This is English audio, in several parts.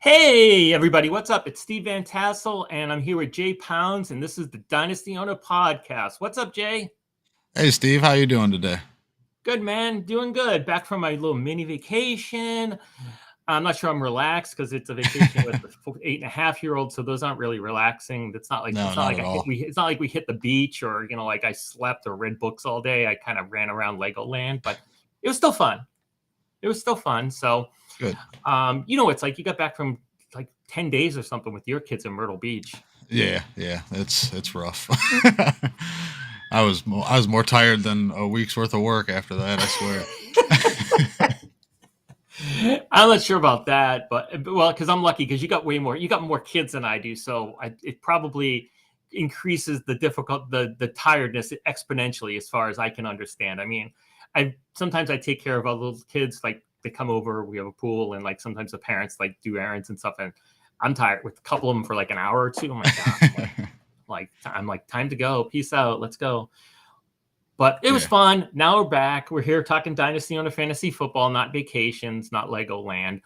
Hey, everybody, what's up? It's Steve Van Tassel, and I'm here with Jay Pounds, and this is the Dynasty Owner Podcast. What's up, Jay? Hey Steve, how you doing today? Good, man. Doing good. Back from my little mini vacation. I'm not sure I'm relaxed because it's a vacation with the 8.5-year-old, so those aren't really relaxing. It's not like No, not at all. it's not like we hit the beach or like I slept or read books all day. I kind of ran around Legoland, but it was still fun. So, Good. it's like you got back from like 10 days or something with your kids in Myrtle Beach. Yeah, it's rough. I was more tired than a week's worth of work after that, I swear. I'm not sure about that, but well, because I'm lucky because you got more kids than I do, so it probably increases the tiredness exponentially as far as I can understand. I mean, I sometimes I take care of other little kids, like they come over, we have a pool, and like sometimes the parents like do errands and stuff, and I'm tired with a couple of them for like an hour or two. I'm like, God, I'm like, time to go, peace out, let's go. But it was Yeah. fun. Now we're back. We're here talking Dynasty on a fantasy football, not vacations, not Legoland.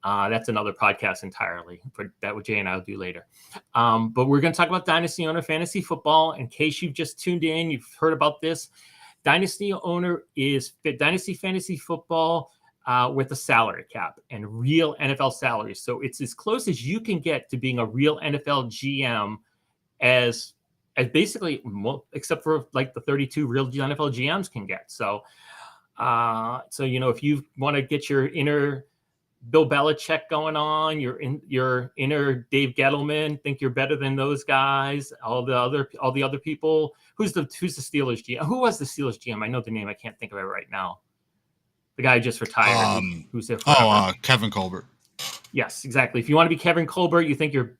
That's another podcast entirely. For that, what Jay and I will do later. But we're going to talk about Dynasty Owner Fantasy Football. In case you've just tuned in, you've heard about this. Dynasty Owner is Dynasty Fantasy Football with a salary cap and real NFL salaries. So it's as close as you can get to being a real NFL GM as basically, except for like the 32 real NFL GMs can get. So, if you want to get your inner Bill Belichick going on, your inner Dave Gettleman, think you're better than those guys. All the other people. Who's the Steelers GM? Who was the Steelers GM? I know the name. I can't think of it right now. The guy who just retired. Who's there forever? Kevin Colbert. Yes, exactly. If you want to be Kevin Colbert, you think you're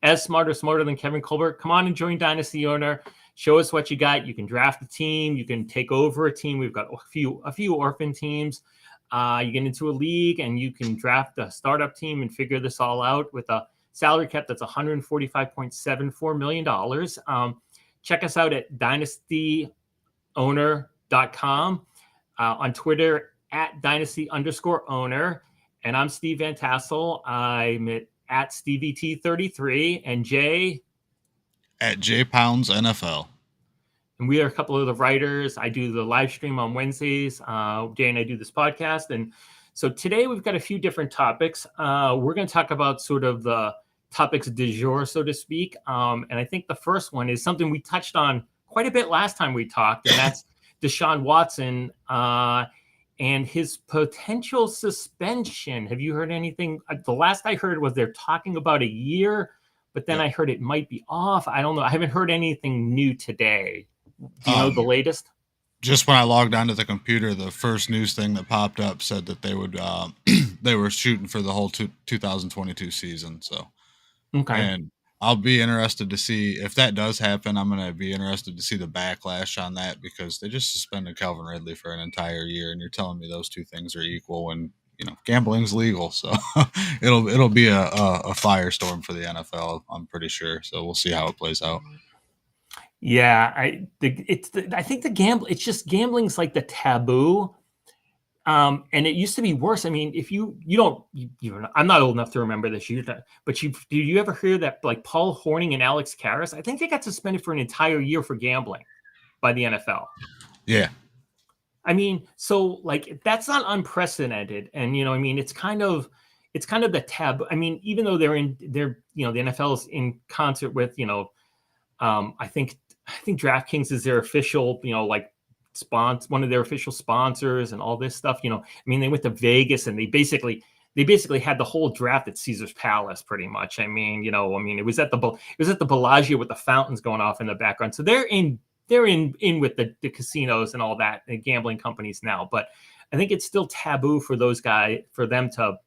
as smarter than Kevin Colbert, come on and join Dynasty Owner. Show us what you got. You can draft a team. You can take over a team. We've got a few orphan teams. You get into a league and you can draft a startup team and figure this all out with a salary cap that's $145.74 million. Check us out at dynastyowner.com, on Twitter at dynasty_owner. And I'm Steve Van Tassel. I'm at StevieT33, and Jay at J Pounds NFL. And we are a couple of the writers. I do the live stream on Wednesdays. Jay and I do this podcast. And so today we've got a few different topics. We're going to talk about sort of the topics du jour, so to speak. And I think the first one is something we touched on quite a bit last time we talked, and that's Deshaun Watson and his potential suspension. Have you heard anything? The last I heard was they're talking about a year, but then I heard it might be off. I don't know. I haven't heard anything new today. Do you know the latest? Just when I logged onto the computer, the first news thing that popped up said that they would they were shooting for the whole 2022 season. So, okay. And I'll be interested to see if that does happen. I'm going to be interested to see the backlash on that because they just suspended Calvin Ridley for an entire year, and you're telling me those two things are equal when gambling's legal. So it'll be a firestorm for the NFL. I'm pretty sure. So we'll see how it plays out. Yeah, I think it's just gambling's like the taboo. And it used to be worse. I mean, if I'm not old enough to remember this, but did you ever hear that like Paul Hornung and Alex Karras? I think they got suspended for an entire year for gambling by the NFL. Yeah. I mean, so like that's not unprecedented, and it's kind of the taboo. I mean, even though the NFL is in concert with I think DraftKings is their official one of their official sponsors and all this stuff. I mean, they went to Vegas and they basically had the whole draft at Caesar's Palace, pretty much. I mean, it was at the Bellagio with the fountains going off in the background. So they're in with the casinos and all that, the gambling companies now. But I think it's still taboo for them to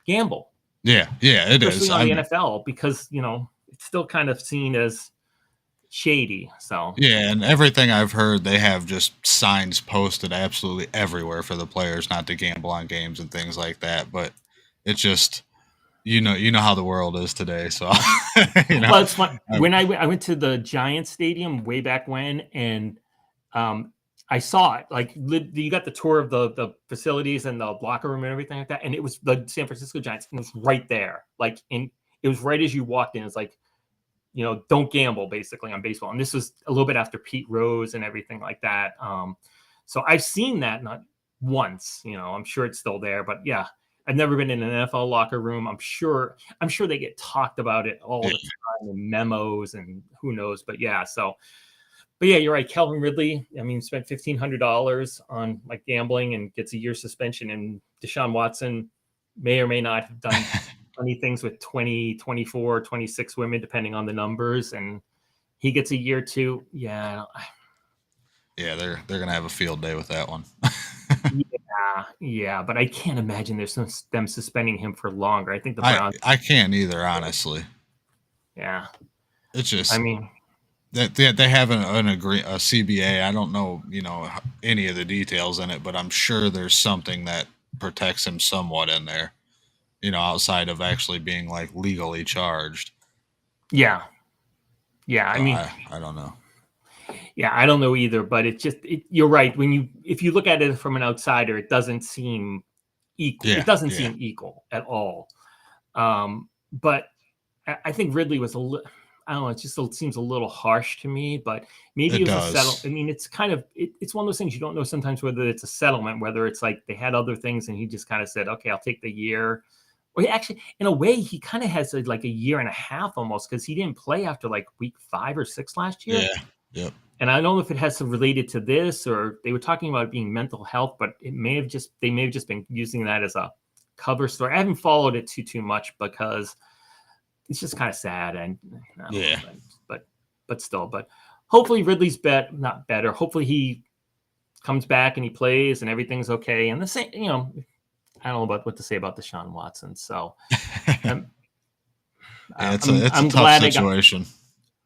gamble. Yeah, it especially is. on the NFL, because it's still kind of seen as shady. So yeah, and everything I've heard, they have just signs posted absolutely everywhere for the players not to gamble on games and things like that. But it's just you know how the world is today. So well, it's fun. When I went to the Giants stadium way back when, and I saw it. Like you got the tour of the facilities and the locker room and everything like that, and it was the San Francisco Giants, and it was right there. Like it was right as you walked in. It's like, don't gamble basically on baseball. And this was a little bit after Pete Rose and everything like that. So I've seen that not once. I'm sure it's still there, but yeah, I've never been in an NFL locker room. I'm sure they get talked about it all the time in memos and who knows. But yeah, but yeah, you're right. Calvin Ridley, I mean, spent $1,500 on like gambling and gets a year suspension. And Deshaun Watson may or may not have done funny things with 20, 24, 26 women, depending on the numbers. And he gets a year too. Yeah. Yeah, they're gonna have a field day with that one. Yeah, but I can't imagine there's them suspending him for longer. I think the Browns. I can't either, honestly. Yeah, it's just. I mean, that they have a CBA. I don't know, any of the details in it, but I'm sure there's something that protects him somewhat in there, outside of actually being like legally charged. Yeah. I mean, I don't know. Yeah, I don't know either, but you're right. If you look at it from an outsider, it doesn't seem equal. It doesn't seem equal at all. But I think Ridley was a little, I don't know, it seems a little harsh to me, but maybe it was a settle. I mean, it's kind of, it's one of those things you don't know sometimes whether it's a settlement, whether it's like they had other things and he just kind of said, okay, I'll take the year. Well, actually, in a way, he kind of has like a year and a half almost, because he didn't play after like week 5 or 6 last year. Yeah. Yep. And I don't know if it has some related to this, or they were talking about it being mental health, but they may have just been using that as a cover story. I haven't followed it too much because it's just kind of sad. And but still, hopefully Ridley's not better. Hopefully he comes back and he plays and everything's okay. And the same, I don't know about what to say about Deshaun Watson. So it's a tough situation.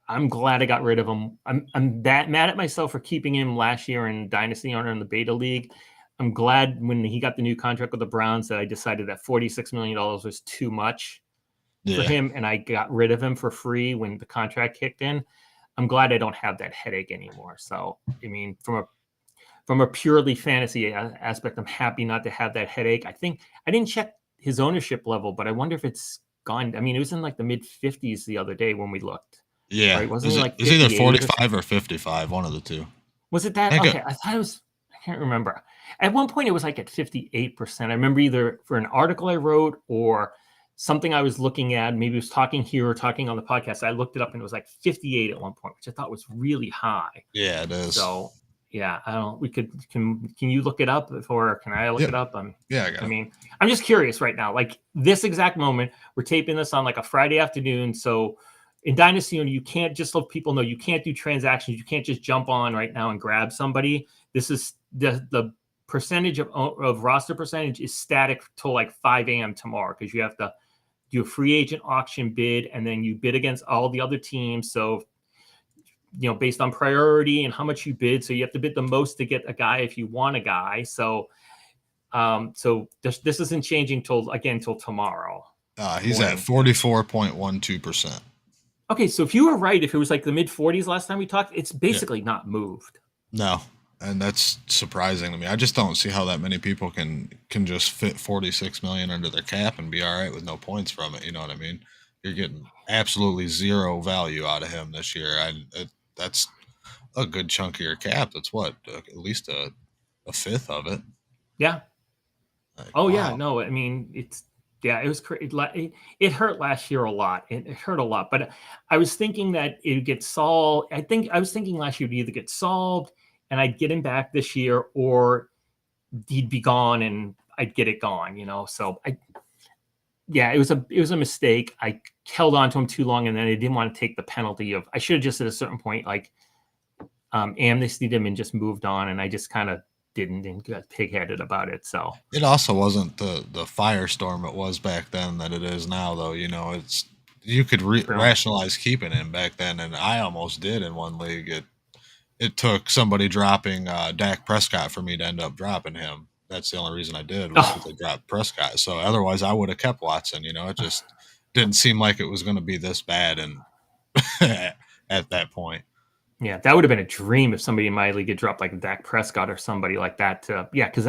I'm glad I got rid of him. I'm that mad at myself for keeping him last year in Dynasty Owner in the Beta League. I'm glad when he got the new contract with the Browns that I decided that $46 million was too much for him, and I got rid of him for free when the contract kicked in. I'm glad I don't have that headache anymore. So, I mean, from a purely fantasy aspect, I'm happy not to have that headache. I think I didn't check his ownership level, but I wonder if it's gone. I mean, it was in like the mid 50s the other day when we looked. Yeah, right? Wasn't it like was either 45 or 55, one of the two. Was it that? Okay, I thought it was. I can't remember. At one point, it was like at 58%. I remember either for an article I wrote or something I was looking at. Maybe it was talking here or talking on the podcast. I looked it up and it was like 58 at one point, which I thought was really high. Yeah, it is. So yeah, I don't. We could. Can you look it up, or can I look it up? Yeah, I got it. I mean, I'm just curious right now. Like this exact moment, we're taping this on like a Friday afternoon, so. In Dynasty, you can't just let people know you can't do transactions. You can't just jump on right now and grab somebody. This is the percentage of roster percentage is static till like 5 a.m. tomorrow because you have to do a free agent auction bid and then you bid against all the other teams. So, based on priority and how much you bid. So you have to bid the most to get a guy if you want a guy. So, this isn't changing till tomorrow. He's at 44.12%. Okay, so if you were right, if it was like the mid 40s last time we talked, it's basically not moved. No, and that's surprising to me. I just don't see how that many people can just fit 46 million under their cap and be all right with no points from it. You know what I mean? You're getting absolutely zero value out of him this year. That's a good chunk of your cap. That's what at least a fifth of it. Yeah. Wow. Yeah. No, I mean it's. Yeah, it was crazy. It hurt last year a lot. It hurt a lot, but I was thinking that it would get solved. I was thinking last year it would either get solved and I'd get him back this year, or he'd be gone and I'd get it gone. So it was a mistake. I held on to him too long, and then I didn't want to take the penalty of. I should have just at a certain point amnestied him and just moved on, and I just kind of. Didn't and got pig-headed about it. So it also wasn't the firestorm it was back then that it is now, though. It's you could rationalize keeping him back then, and I almost did in one league. It took somebody dropping Dak Prescott for me to end up dropping him. That's the only reason I did was because they dropped Prescott. So otherwise, I would have kept Watson. It just didn't seem like it was going to be this bad, and at that point. Yeah, that would have been a dream if somebody in my league had dropped like Dak Prescott or somebody like that. Yeah, because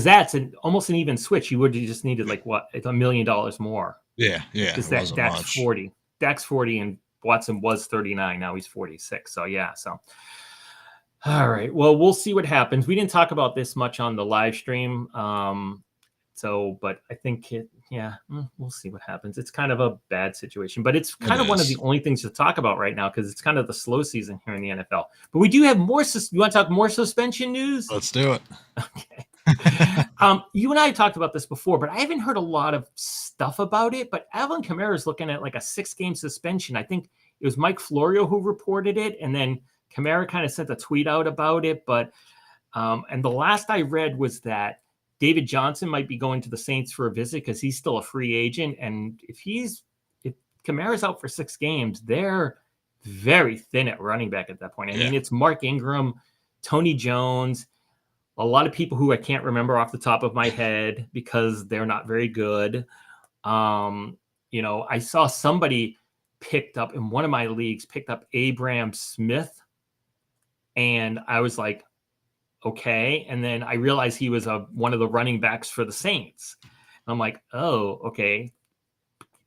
that's almost an even switch. You would have just needed like what, it's $1 million more. Yeah, Because it wasn't Dak's much. 40. Dak's 40 and Watson was 39. Now he's 46. So yeah. So all right. Well, we'll see what happens. We didn't talk about this much on the live stream. But I think we'll see what happens. It's kind of a bad situation, but it's kind It of one of the is. only things to talk about right now because it's kind of the slow season here in the NFL. But we do have more. You want to talk more suspension news? Let's do it. Okay. You and I talked about this before, but I haven't heard a lot of stuff about it. But Alvin Kamara is looking at like a 6-game suspension. I think it was Mike Florio who reported it, and then Kamara kind of sent a tweet out about it. But and the last I read was that David Johnson might be going to the Saints for a visit because he's still a free agent. And if Kamara's out for 6 games, they're very thin at running back at that point. I mean, it's Mark Ingram, Tony Jones, a lot of people who I can't remember off the top of my head because they're not very good. I saw somebody picked up in one of my leagues, picked up Abram Smith. And I was like, okay. And then I realized he was one of the running backs for the Saints. And I'm like, oh, okay.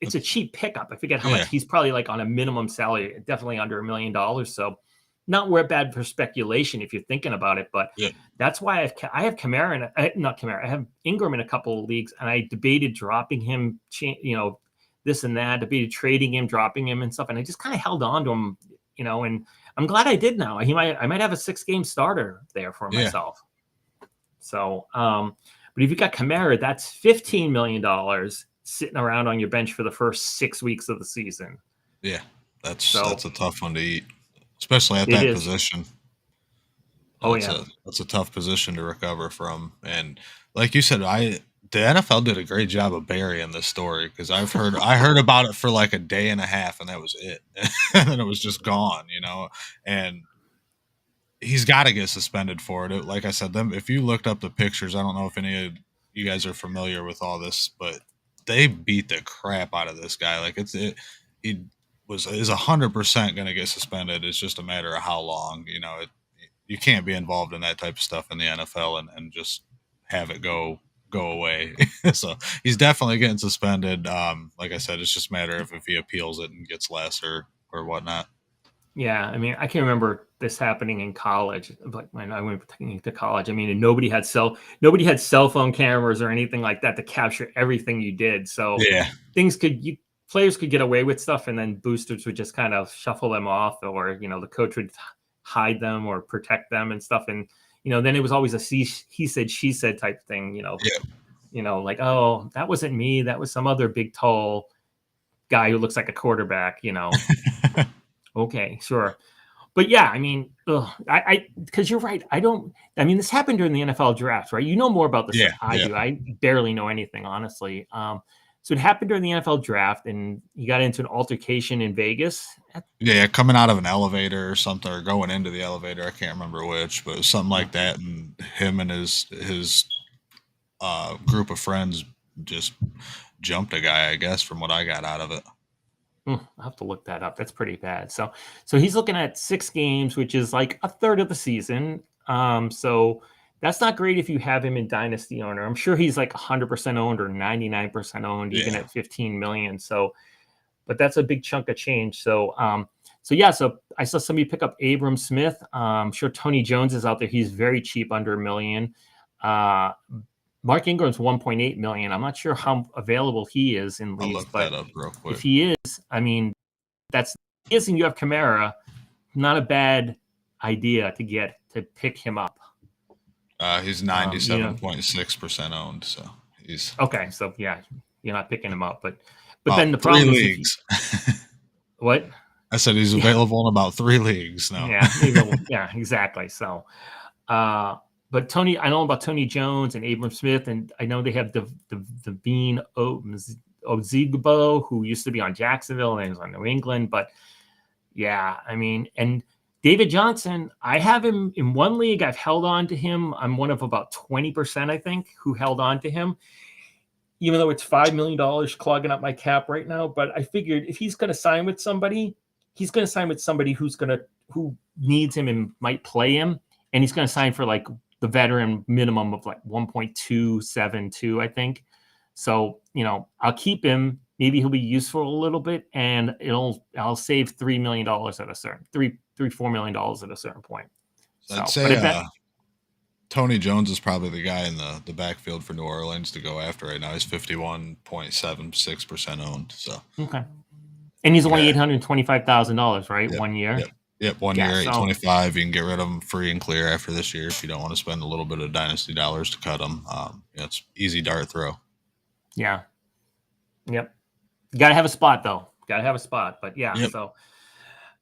It's a cheap pickup. I forget how much. He's probably like on a minimum salary, definitely under $1 million. So not bad for speculation if you're thinking about it. But that's why I have Kamara, not Kamara. I have Ingram in a couple of leagues, and I debated dropping him, this and that, debated trading him, dropping him and stuff. And I just kind of held on to him, and I'm glad I did now. I might have a 6-game starter there for myself. So, but if you got Kamara, that's $15 million sitting around on your bench for the first 6 weeks of the season. Yeah, that's a tough one to eat, especially at that position. That's a tough position to recover from. And like you said, the NFL did a great job of burying this story because I heard about it for like a day and a half, and that was it. And then it was just gone, and he's got to get suspended for it. Like I said, if you looked up the pictures, I don't know if any of you guys are familiar with all this, but they beat the crap out of this guy. Like he is 100% going to get suspended. It's just a matter of how long, you can't be involved in that type of stuff in the NFL and just have it go away. So he's definitely getting suspended. Like I said, it's just a matter of if he appeals it and gets less or whatnot. Yeah, I mean, I can remember this happening in college. Like when I went to college, I mean, and nobody had cell phone cameras or anything like that to capture everything you did. So players could get away with stuff, and then boosters would just kind of shuffle them off, or the coach would hide them or protect them and stuff. And then it was always a he said, she said type thing. Like, oh, that wasn't me. That was some other big tall guy who looks like a quarterback. Okay, sure. But yeah, I mean, because you're right. This happened during the NFL draft, right? You know more about this than I do. I barely know anything, honestly. So it happened during the NFL draft, and he got into an altercation in Vegas. Coming out of an elevator or something, or going into the elevator. I can't remember which, but it was something like that. And him and his group of friends just jumped a guy, I guess, from what I got out of it. I'll have to look that up. That's pretty bad. So he's looking at 6 games, which is like a third of the season. So that's not great if you have him in Dynasty owner. I'm sure he's like 100% owned or 99% owned, even at 15 million. So, but that's a big chunk of change. So I saw somebody pick up Abram Smith. I'm sure Tony Jones is out there. He's very cheap, under $1 million. Mark Ingram's 1.8 million. I'm not sure how available he is in leagues, I'll look but that up real quick. If he is, I mean, and you have Kamara, not a bad idea to pick him up. He's 97.6% owned, so he's okay. So yeah, you're not picking him up, but then the problem is leagues. What? I said he's available in about 3 leagues now. Yeah, exactly. So, but I know about Tony Jones and Abram Smith, and I know they have the Bean Ozigbo, who used to be on Jacksonville and is on New England. But yeah, I mean, and David Johnson, I have him in one league. I've held on to him. I'm one of about 20%, I think, who held on to him, even though it's $5 million clogging up my cap right now. But I figured if he's going to sign with somebody, he's going to sign with somebody who's going to who needs him and might play him, and he's going to sign for like the veteran minimum of like 1.272, I think. So, I'll keep him. Maybe he'll be useful a little bit, and I'll save $3 million at a certain $4 million at a certain point. So I'd say Tony Jones is probably the guy in the backfield for New Orleans to go after right now. He's 51.76% owned. So okay, and he's only $825,000, right? Yep, 1 year. Yep, 1 year, 825. You can get rid of him free and clear after this year if you don't want to spend a little bit of dynasty dollars to cut him. It's easy dart throw. Yeah. Yep. You got to have a spot, though. But yeah, Yep. So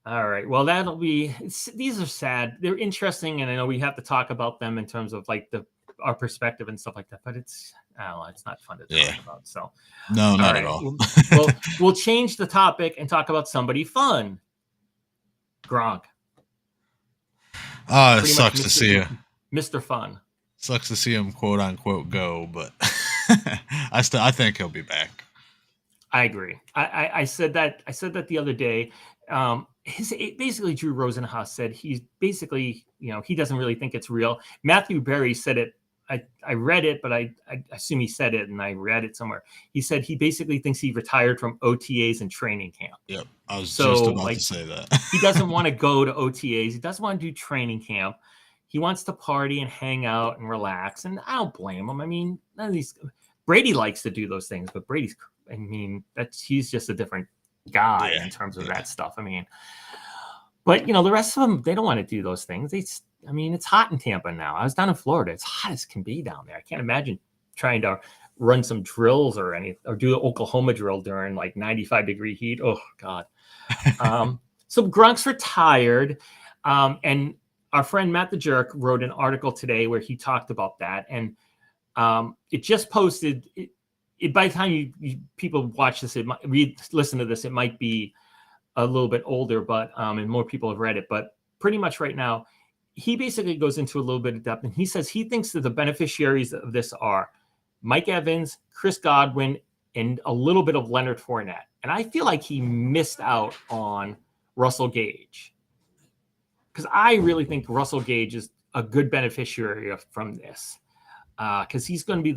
all right. Well, these are sad. They're interesting, and I know we have to talk about them in terms of like our perspective and stuff like that. But it's not fun to talk about. So no, not at all. We'll change the topic and talk about somebody fun. Gronk. It sucks to see you, Mr. Fun. Sucks to see him quote unquote go, but I think he'll be back. I agree. I said that the other day. Basically Drew Rosenhaus said he's basically, he doesn't really think it's real. Matthew Berry said it. I read it, but I assume he said it and I read it somewhere. He said he basically thinks he retired from OTAs and training camp. Yep. I was just about to say that. He doesn't want to go to OTAs. He doesn't want to do training camp. He wants to party and hang out and relax. And I don't blame him. I mean, none of these Brady likes to do those things, but he's just a different guy in terms of that stuff. I mean, but the rest of them, they don't want to do those things. It's hot in Tampa now. I was down in Florida. It's hot as can be down there. I can't imagine trying to run some drills or do the Oklahoma drill during like 95-degree heat. Oh God. So Gronk's retired. And our friend Matt the Jerk wrote an article today where he talked about that. And it just posted by the time people watch this, listen to this, it might be a little bit older, but and more people have read it. But pretty much right now, he basically goes into a little bit of depth, and he says he thinks that the beneficiaries of this are Mike Evans, Chris Godwin, and a little bit of Leonard Fournette. And I feel like he missed out on Russell Gage, because I really think Russell Gage is a good beneficiary from this. Because he's going to be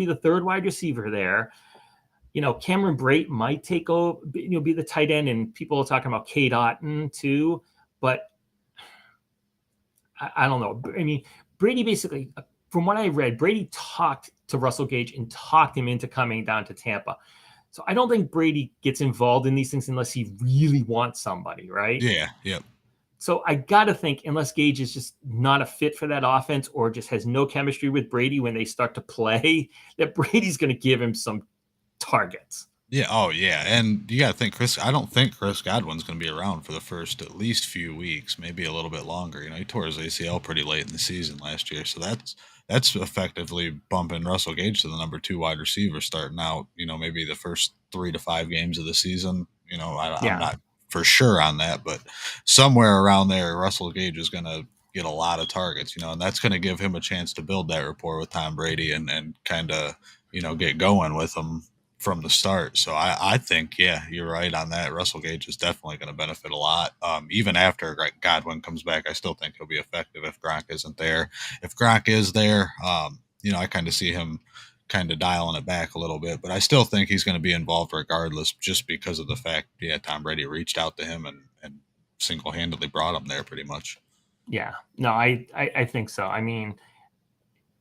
the third wide receiver there. Cameron Brate might take over, be the tight end, and people are talking about Cade Otton too. But I don't know. I mean, Brady basically, from what I read, Brady talked to Russell Gage and talked him into coming down to Tampa. So I don't think Brady gets involved in these things unless he really wants somebody, right? Yeah. Yep. So I got to think, unless Gage is just not a fit for that offense or just has no chemistry with Brady when they start to play, that Brady's going to give him some targets. Yeah. Oh, yeah. And you got to think, I don't think Chris Godwin's going to be around for the first at least few weeks, maybe a little bit longer. He tore his ACL pretty late in the season last year. So that's effectively bumping Russell Gage to the number 2 wide receiver starting out, maybe the first 3 to 5 games of the season. I'm not for sure on that, but somewhere around there, Russell Gage is going to get a lot of targets, and that's going to give him a chance to build that rapport with Tom Brady and kind of, get going with him from the start. So I think, yeah, you're right on that. Russell Gage is definitely going to benefit a lot. Even after Godwin comes back, I still think he'll be effective if Gronk isn't there. If Gronk is there, I kind of see him kind of dialing it back a little bit, but I still think he's going to be involved regardless, just because of the fact, Tom Brady reached out to him and single-handedly brought him there pretty much. Yeah, no, I think so. I mean,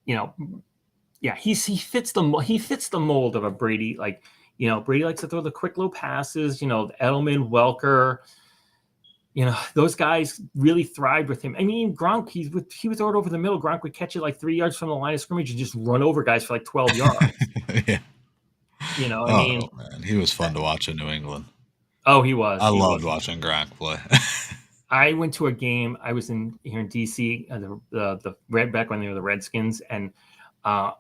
he fits the mold of a Brady. Like, Brady likes to throw the quick low passes, Edelman, Welker, those guys really thrived with him. I mean, Gronk, he would throw it over the middle. Gronk would catch it like 3 yards from the line of scrimmage and just run over guys for like 12 yards. Yeah. I mean, man, he was fun to watch in New England. Oh, he was. I loved watching Gronk play. I went to a game. I was here in DC, the back when they were the Redskins, and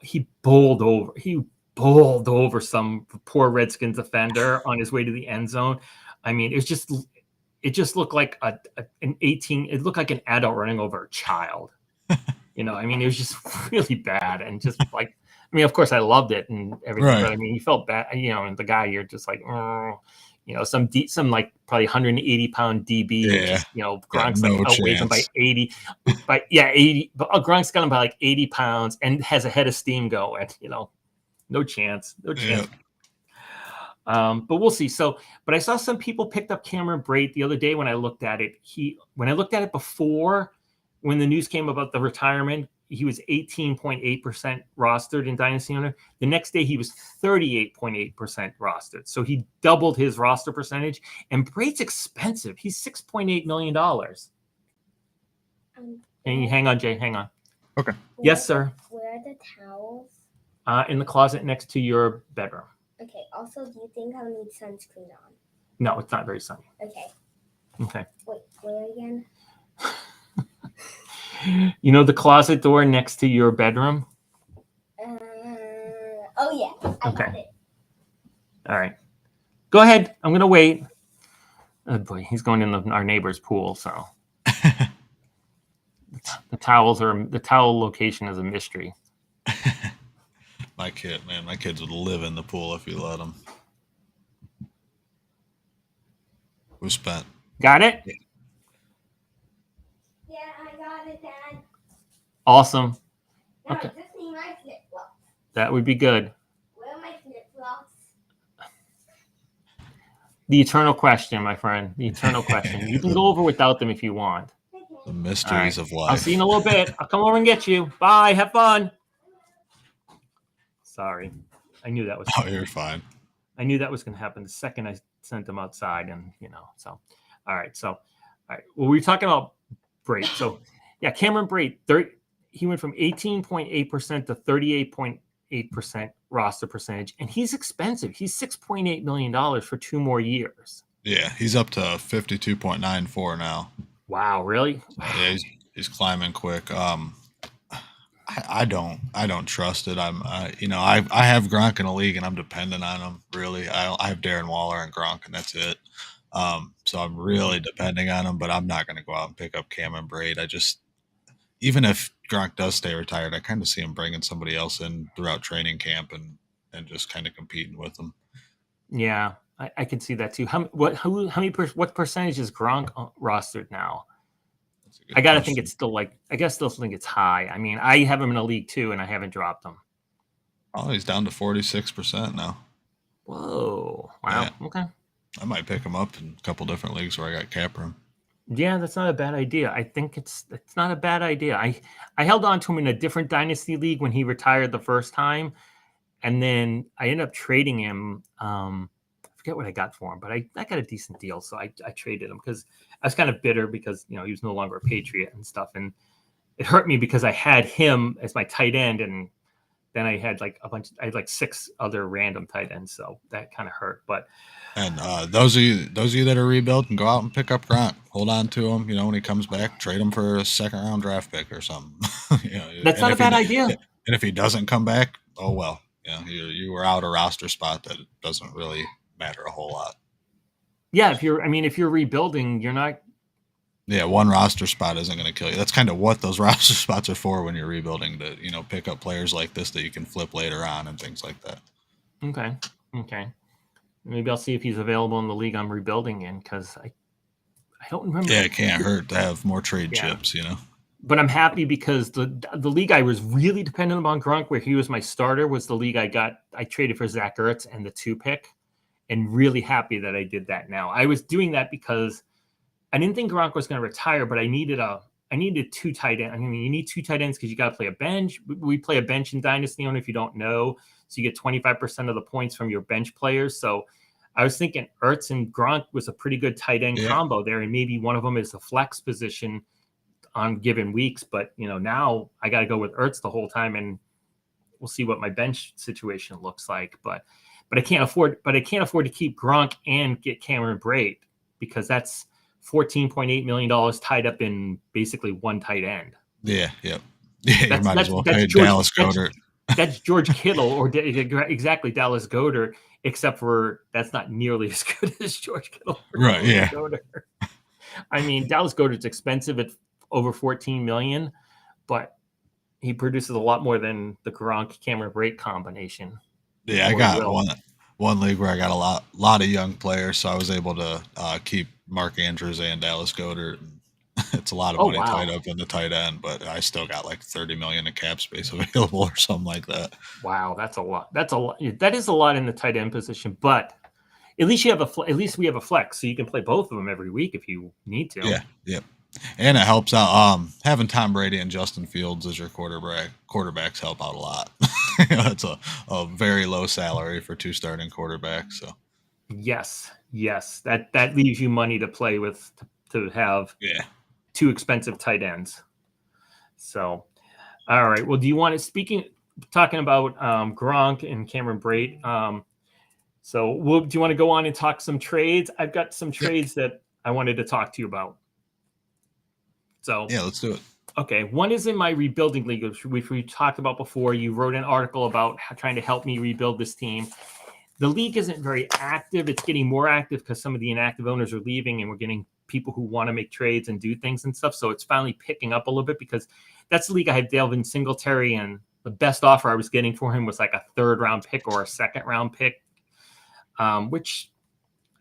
he bowled over some poor Redskins defender on his way to the end zone. I mean, it just looked like it looked like an adult running over a child. I mean, it was just really bad. And just like, I mean, of course I loved it and everything, right. But I mean, you felt bad, and the guy, you're just like, some like probably 180-pound DB, and Yeah. just Got Gronk's like no outweighs him by chance. 80, 80. But Gronk's got him by like 80 pounds and has a head of steam going. No chance, no chance. Yeah. But we'll see. But I saw some people picked up Cameron Brate the other day when I looked at it. When I looked at it before, when the news came about the retirement, he was 18.8% rostered in Dynasty Owner. The next day, he was 38.8% rostered. So he doubled his roster percentage. And Brate's expensive. He's $6.8 million. Hang on, Jay. Hang on. Okay. Yes, sir. Where are the towels? In the closet next to your bedroom. Okay. Also, do you think I'll need sunscreen on? No, it's not very sunny. Okay. Okay. Wait, where again? The closet door next to your bedroom? Oh, yeah. I got it. All right. Go ahead. I'm going to wait. Oh, boy. He's going in our neighbor's pool, so. The towel location is a mystery. My kids would live in the pool if you let them. Who spent? Got it? Yeah, I got it, Dad. Awesome. No, Okay. I just need my flip-flops. That would be good. Where are my flip-flops? The eternal question, my friend. The eternal question. You can go over without them if you want. The mysteries of life. I'll see you in a little bit. I'll come over and get you. Bye. Have fun. Sorry. I knew that was. Oh, you're fine. I knew that was going to happen the second I sent them outside, and so. All right. Well, we were talking about Brate. So, yeah, Cameron Brate, he went from 18.8% to 38.8% roster percentage, and he's expensive. He's $6.8 million for 2 more years. Yeah, he's up to 52.94 now. Wow, really? Yeah, he's climbing quick. I don't trust it. I have Gronk in a league and I'm dependent on him. Really, I have Darren Waller and Gronk and that's it. So I'm really depending on him, but I'm not going to go out and pick up Cameron Brate. Even if Gronk does stay retired, I kind of see him bringing somebody else in throughout training camp and just kind of competing with them. Yeah, I can see that too. What percentage is Gronk rostered now? I gotta think it's still still think it's high. I mean, I have him in a league too, and I haven't dropped him. Oh, he's down to 46% now. Whoa! Wow. Yeah. Okay. I might pick him up in a couple different leagues where I got cap room. Yeah, that's not a bad idea. I think it's not a bad idea. I held on to him in a different dynasty league when he retired the first time, and then I ended up trading him. I forget what I got for him, but I got a decent deal, so I traded him because I was kind of bitter because he was no longer a Patriot and stuff, and it hurt me because I had him as my tight end, and then I had I had 6 other random tight ends, so that kind of hurt. But those of you that are rebuilding, go out and pick up Gronk. Hold on to him. When he comes back, trade him for a 2nd-round draft pick or something. That's not a bad idea. And if he doesn't come back, oh well. You were out a roster spot that doesn't really matter a whole lot. Yeah, if you're rebuilding, you're not. Yeah, one roster spot isn't going to kill you. That's kind of what those roster spots are for when you're rebuilding, to pick up players like this that you can flip later on and things like that. Okay. Maybe I'll see if he's available in the league I'm rebuilding in, because I don't remember. Yeah, it can't hurt to have more trade chips, But I'm happy because the league I was really dependent on Gronk, where he was my starter, was the league I traded for Zach Ertz and the 2 pick, and really happy that I did that now. I was doing that because I didn't think Gronk was going to retire, but I needed 2 tight ends. I mean, you need 2 tight ends because you got to play a bench. We play a bench in Dynasty, if you don't know. So you get 25% of the points from your bench players. So I was thinking Ertz and Gronk was a pretty good tight end combo there, and maybe one of them is a flex position on given weeks. But now I got to go with Ertz the whole time, and we'll see what my bench situation looks like. But I can't afford to keep Gronk and get Cameron Brate, because that's $14.8 million tied up in basically one tight end. Yeah. You might as well pay Dallas Goedert. That's George Kittle, or exactly Dallas Goedert, except for that's not nearly as good as George Kittle. Right, yeah. Goedert. I mean, Dallas Goedert's expensive at over $14 million, but he produces a lot more than the Gronk Cameron Brate combination. Yeah, I got one league where I got a lot of young players, so I was able to keep Mark Andrews and Dallas Goedert. It's a lot of Oh money wow, tied up in the tight end, but I still got like 30 million in cap space available or something like that. wow, that's a lot. That's a lot. That is a lot in the tight end position, but at least you have at least we have a flex, so you can play both of them every week if you need to. Yeah, yep. And it helps out. Having Tom Brady and Justin Fields as your quarterbacks help out a lot. It's a very low salary for two starting quarterbacks. So Yes, yes, that leaves you money to play with to have yeah, two expensive tight ends. So, all right. Well, do you want to talking about Gronk and Cameron Brate? Do you want to go on and talk some trades? I've got some yep, trades that I wanted to talk to you about. So yeah, let's do it. okay, one is in my rebuilding league, which we talked about before. You wrote an article about trying to help me rebuild this team. The league isn't very active. It's getting more active because some of the inactive owners are leaving, and we're getting people who want to make trades and do things and stuff. So it's finally picking up a little bit because that's the league I had Delvin Singletary, and the best offer I was getting for him was like a 3rd-round pick or a 2nd-round pick, which,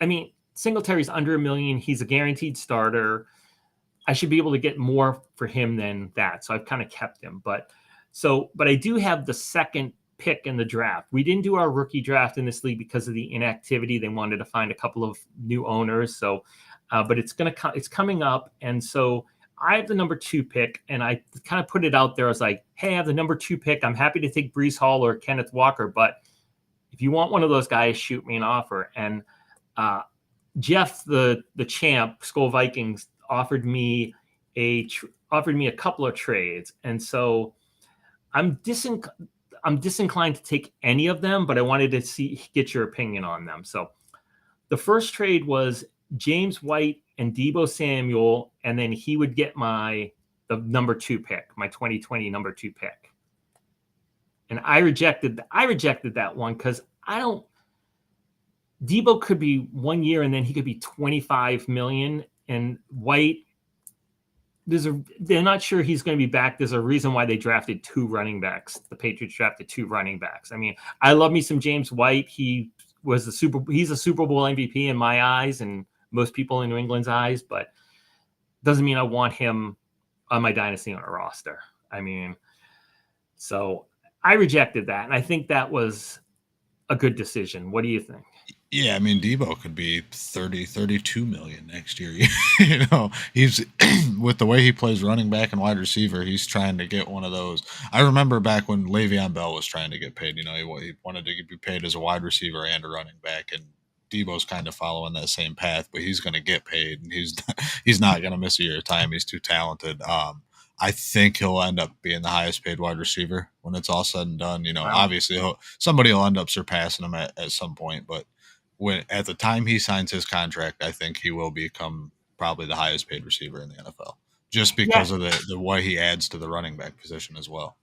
I mean, Singletary's under $1 million. He's a guaranteed starter. I should be able to get more for him than that. So I've kind of kept him. But I do have the 2nd pick in the draft. We didn't do our rookie draft in this league because of the inactivity. They wanted to find a couple of new owners. So, but it's coming up. And so I have the number 2 pick, and I kind of put it out there. I was like, hey, I have the number 2 pick. I'm happy to take Breece Hall or Kenneth Walker, but if you want one of those guys, shoot me an offer. And Jeff, the champ, Skull Vikings, offered me a couple of trades, and so I'm disinclined to take any of them, but I wanted to get your opinion on them. So the first trade was James White and Deebo Samuel, and then he would get the number 2 pick, my 2020 number 2 pick. And I rejected that one because Deebo could be 1 year and then he could be 25 million, and White, they're not sure he's going to be back. There's a reason why they drafted 2 running backs. The Patriots drafted 2 running backs. I mean, I love me some James White. He's a Super Bowl MVP in my eyes and most people in New England's eyes, but doesn't mean I want him on my dynasty on a roster. I mean, so I rejected that, and I think that was a good decision. What do you think? Yeah, I mean, Debo could be 30, 32 million next year. He's with the way he plays running back and wide receiver, he's trying to get one of those. I remember back when Le'Veon Bell was trying to get paid, he wanted to be paid as a wide receiver and a running back, and Debo's kind of following that same path, but he's going to get paid, and he's not going to miss a year of time. He's too talented. I think he'll end up being the highest paid wide receiver when it's all said and done. Wow. Obviously somebody will end up surpassing him at some point, but at the time he signs his contract, I think he will become probably the highest paid receiver in the NFL, just because of the way he adds to the running back position as well.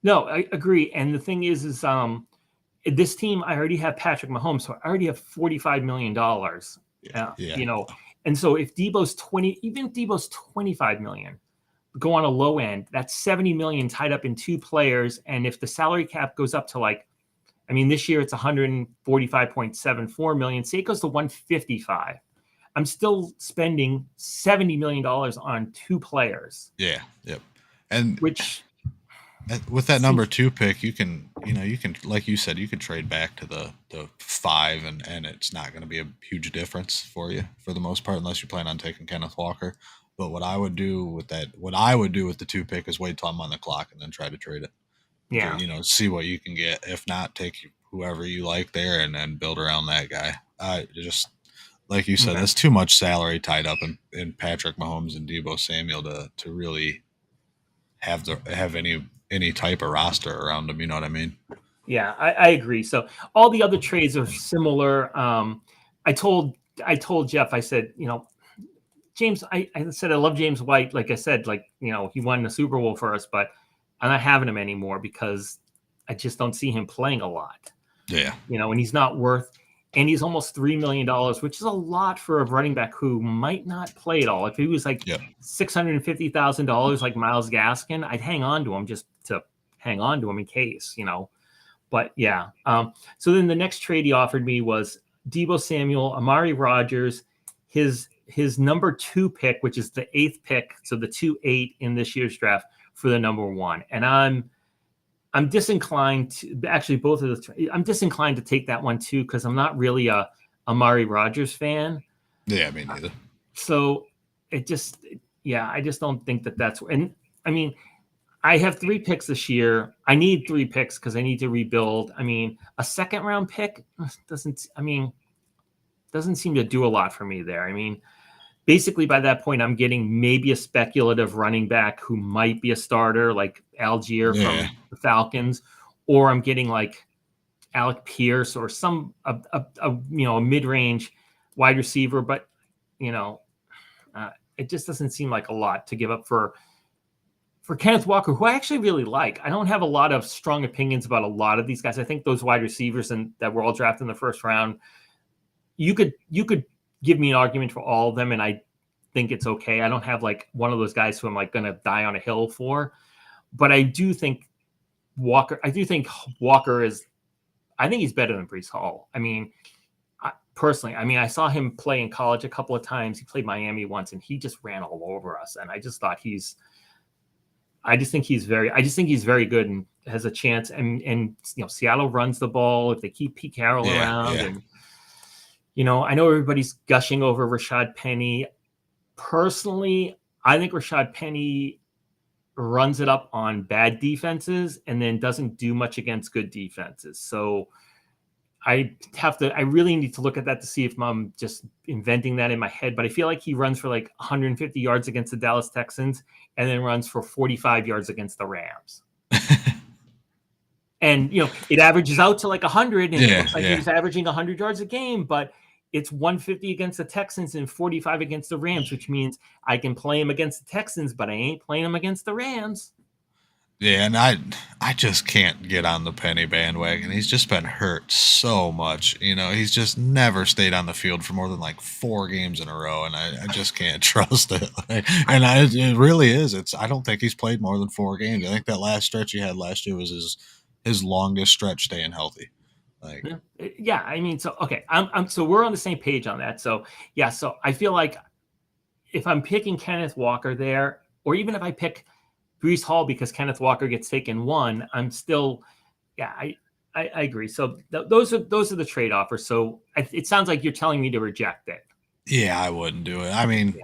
No, I agree. And the thing is this team, I already have Patrick Mahomes, so I already have $45 million. Yeah. And so if Debo's 25 million, go on a low end, that's 70 million tied up in 2 players. And if the salary cap goes up to this year it's 145.74 million. Say it goes to 155. I'm still spending $70 million on 2 players. Yeah. Yep. And which with that number 2 pick, you can, like you said, you could trade back to the 5 and it's not going to be a huge difference for you for the most part, unless you plan on taking Kenneth Walker. But what I would do with the 2 pick is wait till I'm on the clock and then try to trade it. Yeah. See what you can get. If not, take whoever you like there and then build around that guy. Just like you said, That's too much salary tied up in Patrick Mahomes and Deebo Samuel to really have any type of roster around them. You know what I mean? Yeah, I agree. So all the other trades are similar. I told Jeff, I said, James, I said I love James White. Like I said, he won the Super Bowl for us, but I'm not having him anymore because I just don't see him playing a lot. Yeah. And he's not and he's almost $3 million, which is a lot for a running back who might not play at all. If he was $650,000 like Myles Gaskin, I'd hang on to him just to hang on to him in case, But yeah. So then the next trade he offered me was Deebo Samuel, Amari Rogers, his number 2 pick, which is the 8th pick, so the 2-8 in this year's draft for the number 1. And I'm disinclined to actually both of the. I'm disinclined to take that one too because I'm not really a Amari Rogers fan. Yeah, me neither. So it just, yeah, I just don't think that's. And I mean, I have 3 picks this year. I need 3 picks because I need to rebuild. I mean, a second round pick doesn't seem to do a lot for me there. I mean, basically by that point, I'm getting maybe a speculative running back who might be a starter, like Algier from the Falcons, or I'm getting like Alec Pierce or some a mid-range wide receiver. But it just doesn't seem like a lot to give up for Kenneth Walker, who I actually really like. I don't have a lot of strong opinions about a lot of these guys. I think those wide receivers that were all drafted in the first round, you could give me an argument for all of them, and I think it's okay. I don't have like one of those guys who I'm like going to die on a hill for, but I do think Walker is, I think he's better than Breece Hall. I mean, personally, I saw him play in college a couple of times. He played Miami once, and he just ran all over us. And I just thought I just think he's very good and has a chance. And Seattle runs the ball if they keep Pete Carroll around. Yeah. And I know everybody's gushing over Rashad Penny. Personally, I think Rashad Penny runs it up on bad defenses and then doesn't do much against good defenses. So I really need to look at that to see if I'm just inventing that in my head. But I feel like he runs for like 150 yards against the Dallas Texans and then runs for 45 yards against the Rams. And, it averages out to like 100 and it looks like he's averaging 100 yards a game, but it's 150 against the Texans and 45 against the Rams, which means I can play him against the Texans, but I ain't playing him against the Rams. Yeah, and I just can't get on the Penny bandwagon. He's just been hurt so much. He's just never stayed on the field for more than like 4 games in a row, and I just can't trust it. It really is. I don't think he's played more than 4 games. I think that last stretch he had last year was his longest stretch staying healthy. So okay, so we're on the same page on that. So yeah, so I feel like if I'm picking Kenneth Walker there, or even if I pick Breece Hall because Kenneth Walker gets taken 1, I'm still, I agree. So those are the trade offers. So it sounds like you're telling me to reject it. Yeah, I wouldn't do it. I mean,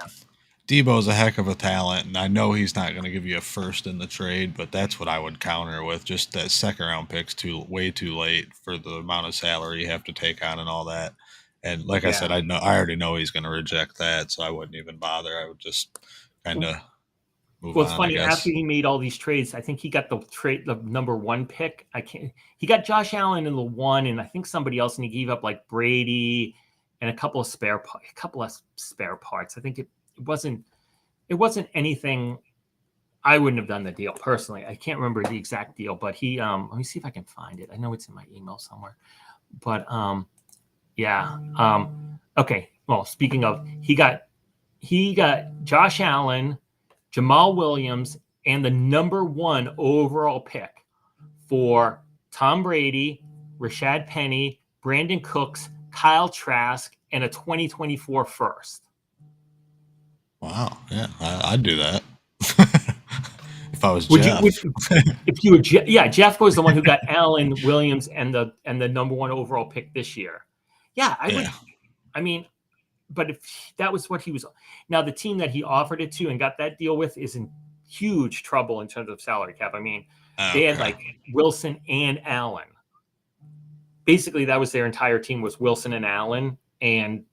Deebo's a heck of a talent, and I know he's not going to give you a first in the trade, but that's what I would counter with. Just that second round pick's way too late for the amount of salary you have to take on and all that. And like I said, I already know he's going to reject that, so I wouldn't even bother. I would just kind of move on. Well, it's funny. After he made all these trades, I think he got the number 1 pick. He got Josh Allen in the 1, and I think somebody else, and he gave up like Brady and a couple of spare parts. I think it wasn't anything. I wouldn't have done the deal personally. I can't remember the exact deal, but he let me see if I can find it. I know it's in my email somewhere. But okay. Well, speaking of, he got Josh Allen, Jamal Williams, and the number 1 overall pick for Tom Brady, Rashad Penny, Brandon Cooks, Kyle Trask, and a 2024 first. Wow. Yeah, I'd do that. If I was Jeff. If you were Jeff was the one who got Allen, Williams, and the number 1 overall pick this year. Yeah, I would. I mean, but if that was what he was, now the team that he offered it to and got that deal with is in huge trouble in terms of salary cap. I mean, they had like Wilson and Allen. Basically, that was their entire team was Wilson and Allen, and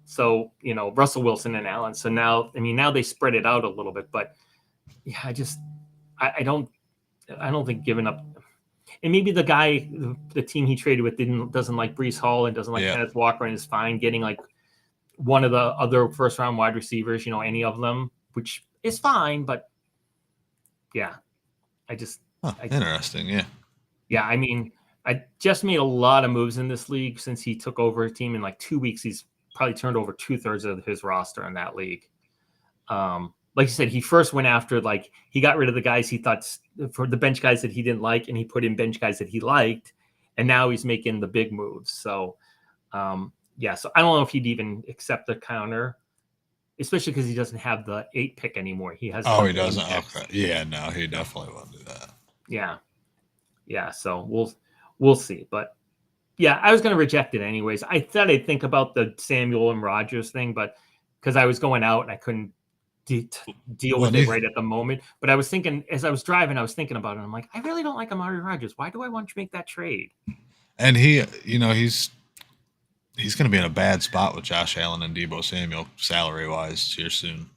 so Russell Wilson and Allen. So now they spread it out a little bit, but yeah, I don't think giving up. And maybe the guy, the team he traded with doesn't like Breece Hall and doesn't like Kenneth Walker and is fine getting like one of the other first round wide receivers, any of them, which is fine. But yeah, interesting. Yeah. Yeah. I mean, I just made a lot of moves in this league since he took over a team in like 2 weeks. He's probably turned over 2/3 of his roster in that league. Like you said, he first went after, like, he got rid of the guys he thought for the bench guys that he didn't like, and he put in bench guys that he liked. and now he's making the big moves. So, yeah. So I don't know if he'd even accept the counter, especially because he doesn't have the 8 pick anymore. He has. Oh, the he doesn't. 1 pick. Okay. Yeah, no, he definitely won't do that. Yeah. Yeah. So we'll see. But yeah, I was going to reject it anyways. I thought I'd think about the Samuel and Rogers thing, but because I was going out and I couldn't deal with it right at the moment. But I was thinking, as I was driving, I was thinking about it. I'm like, I really don't like Amari Rogers. Why do I want to make that trade? And he, he's going to be in a bad spot with Josh Allen and Deebo Samuel salary wise here soon.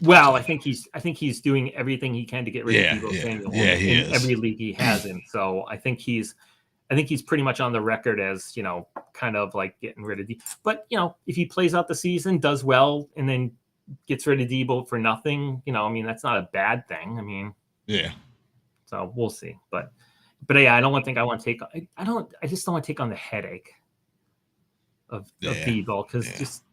Well, I think he's doing everything he can to get rid of Deebo Samuel. Yeah, he is. Every league he has in. So I think he's pretty much on the record as, kind of like getting rid of Deebo. But, if he plays out the season, does well, and then gets rid of Deebo for nothing, that's not a bad thing. Yeah. So we'll see. But yeah, I just don't want to take on the headache of Deebo, because just,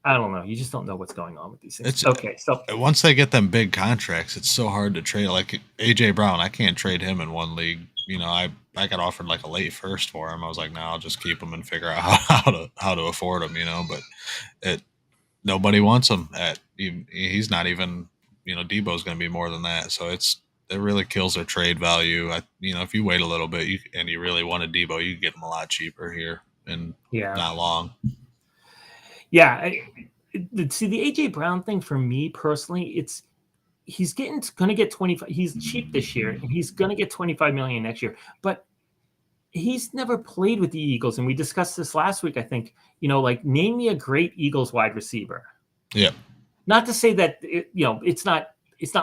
I don't know. You just don't know what's going on with these things. Okay, so once they get them big contracts, it's so hard to trade. Like AJ Brown, I can't trade him in one league. I got offered like a late first for him. I was like, no, I'll just keep him and figure out how to afford him. But nobody wants him he's not even. Debo's going to be more than that. So it really kills their trade value. If you wait a little bit and you really wanted Debo, you can get him a lot cheaper here and not long. Yeah, see, the AJ Brown thing for me personally, he's going to get 25. He's cheap this year, and he's going to get 25 million next year. But he's never played with the Eagles, and we discussed this last week. I think name me a great Eagles wide receiver. Yeah. Not to say that it's not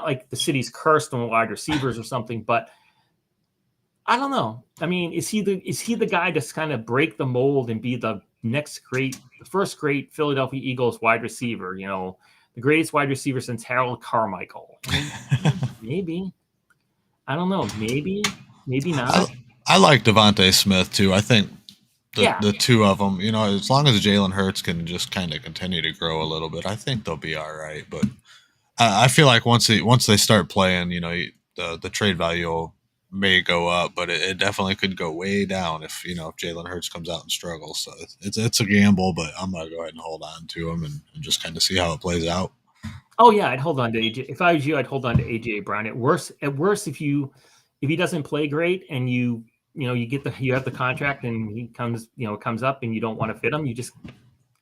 like the city's cursed on wide receivers or something, but I don't know. Is he the guy to kind of break the mold and be the first great Philadelphia Eagles wide receiver, the greatest wide receiver since Harold Carmichael? Maybe. I don't know. Maybe not. I like Devontae Smith too. I think the two of them, as long as Jalen Hurts can just kind of continue to grow a little bit, I think they'll be all right. But I feel like once they start playing, the trade value may go up, but it definitely could go way down if Jalen Hurts comes out and struggles. So it's a gamble, but I'm gonna go ahead and hold on to him and just kind of see how it plays out. Oh yeah, I'd hold on to AJ. If I was you, I'd hold on to AJ Brown. At worst, if he doesn't play great and you have the contract and he comes up and you don't want to fit him, you just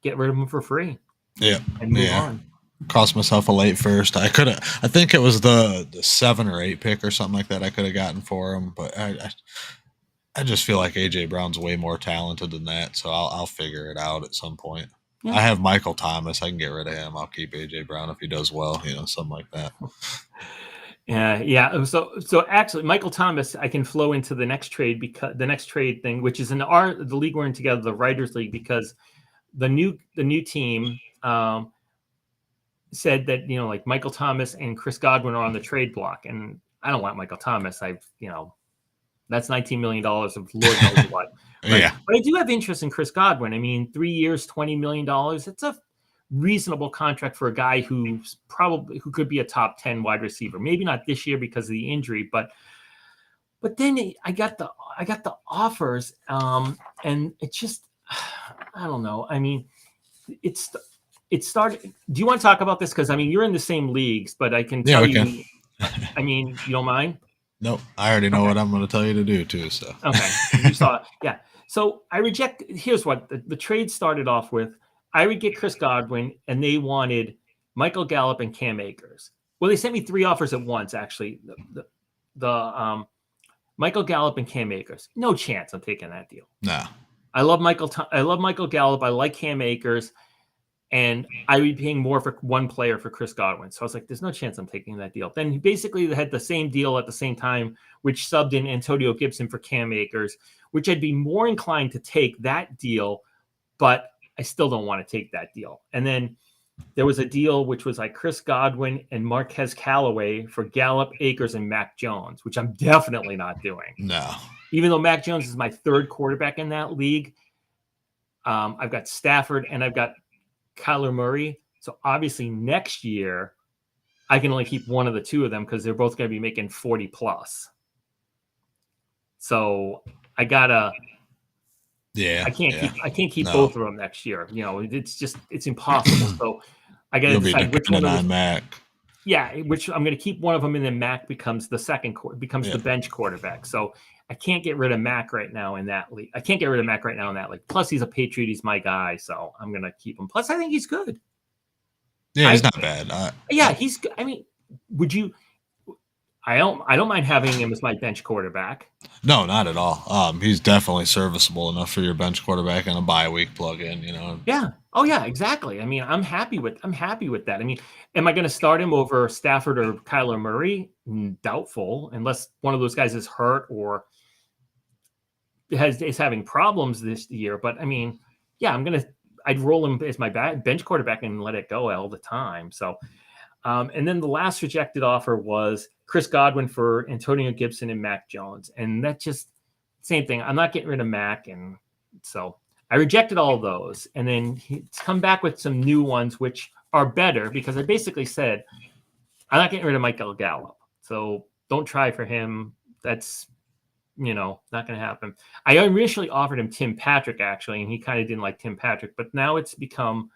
get rid of him for free. Yeah, and move on. Cost myself a late first. I think it was the 7 or 8 pick or something like that I could have gotten for him, but I just feel like AJ Brown's way more talented than that, so I'll figure it out at some point. Yeah. I have Michael Thomas. I can get rid of him. I'll keep AJ Brown if he does well, something like that. Yeah. So actually, Michael Thomas, I can flow into the next trade, because the next trade thing, which is the league we're in together, the Writers League, because the new team said that like Michael Thomas and Chris Godwin are on the trade block, and I don't want Michael Thomas. That's $19 million of Lord knows what. Right? Yeah, but I do have interest in Chris Godwin. 3 years, $20 million. It's a reasonable contract for a guy who could be a top 10 wide receiver. Maybe not this year because of the injury, but then I got the offers, and it just, I don't know. It started. Do you want to talk about this? Because you're in the same leagues, but I can tell you. You don't mind? No, I already know what I'm going to tell you to do too. So okay, you saw it. Yeah. So I reject. Here's what the trade started off with. I would get Chris Godwin, and they wanted Michael Gallup and Cam Akers. Well, they sent me 3 offers at once. Actually, the Michael Gallup and Cam Akers. No chance I'm taking that deal. No. I love Michael Gallup. I like Cam Akers. And I would be paying more for one player for Chris Godwin. So I was like, there's no chance I'm taking that deal. Then he basically had the same deal at the same time, which subbed in Antonio Gibson for Cam Akers, which I'd be more inclined to take that deal, but I still don't want to take that deal. And then there was a deal which was like Chris Godwin and Marquez Callaway for Gallup, Akers, and Mac Jones, which I'm definitely not doing. No. Even though Mac Jones is my 3rd quarterback in that league, I've got Stafford and I've got Kyler Murray. So obviously next year I can only keep one of the two of them because they're both going to be making 40 plus. So I gotta. Yeah, I can't keep No. both of them next year. It's impossible. So I got to You'll be decide which one dependent of those. on Mac. Yeah, which I'm going to keep one of them, and then Mac becomes the the bench quarterback. So I can't get rid of Mac right now in that league. I can't get rid of Mac right now in that league. Plus, he's a Patriot. He's my guy, so I'm going to keep him. Plus, I think he's good. Yeah, he's not bad. He's. I mean, would you? I don't mind having him as my bench quarterback. No, not at all. He's definitely serviceable enough for your bench quarterback and a bye week plug-in. Yeah. Oh yeah, exactly. I mean, I'm happy with that. I mean, am I going to start him over Stafford or Kyler Murray? Doubtful, unless one of those guys is hurt or is having problems this year. But I mean, yeah, I'd roll him as my bench quarterback and let it go all the time. So, and then the last rejected offer was Chris Godwin for Antonio Gibson and Mac Jones, and that just same thing. I'm not getting rid of Mac, and so I rejected all of those, and then he's come back with some new ones which are better because I basically said I'm not getting rid of Michael Gallup, so don't try for him. That's not going to happen. I initially offered him Tim Patrick actually, and he kind of didn't like Tim Patrick, but now it's become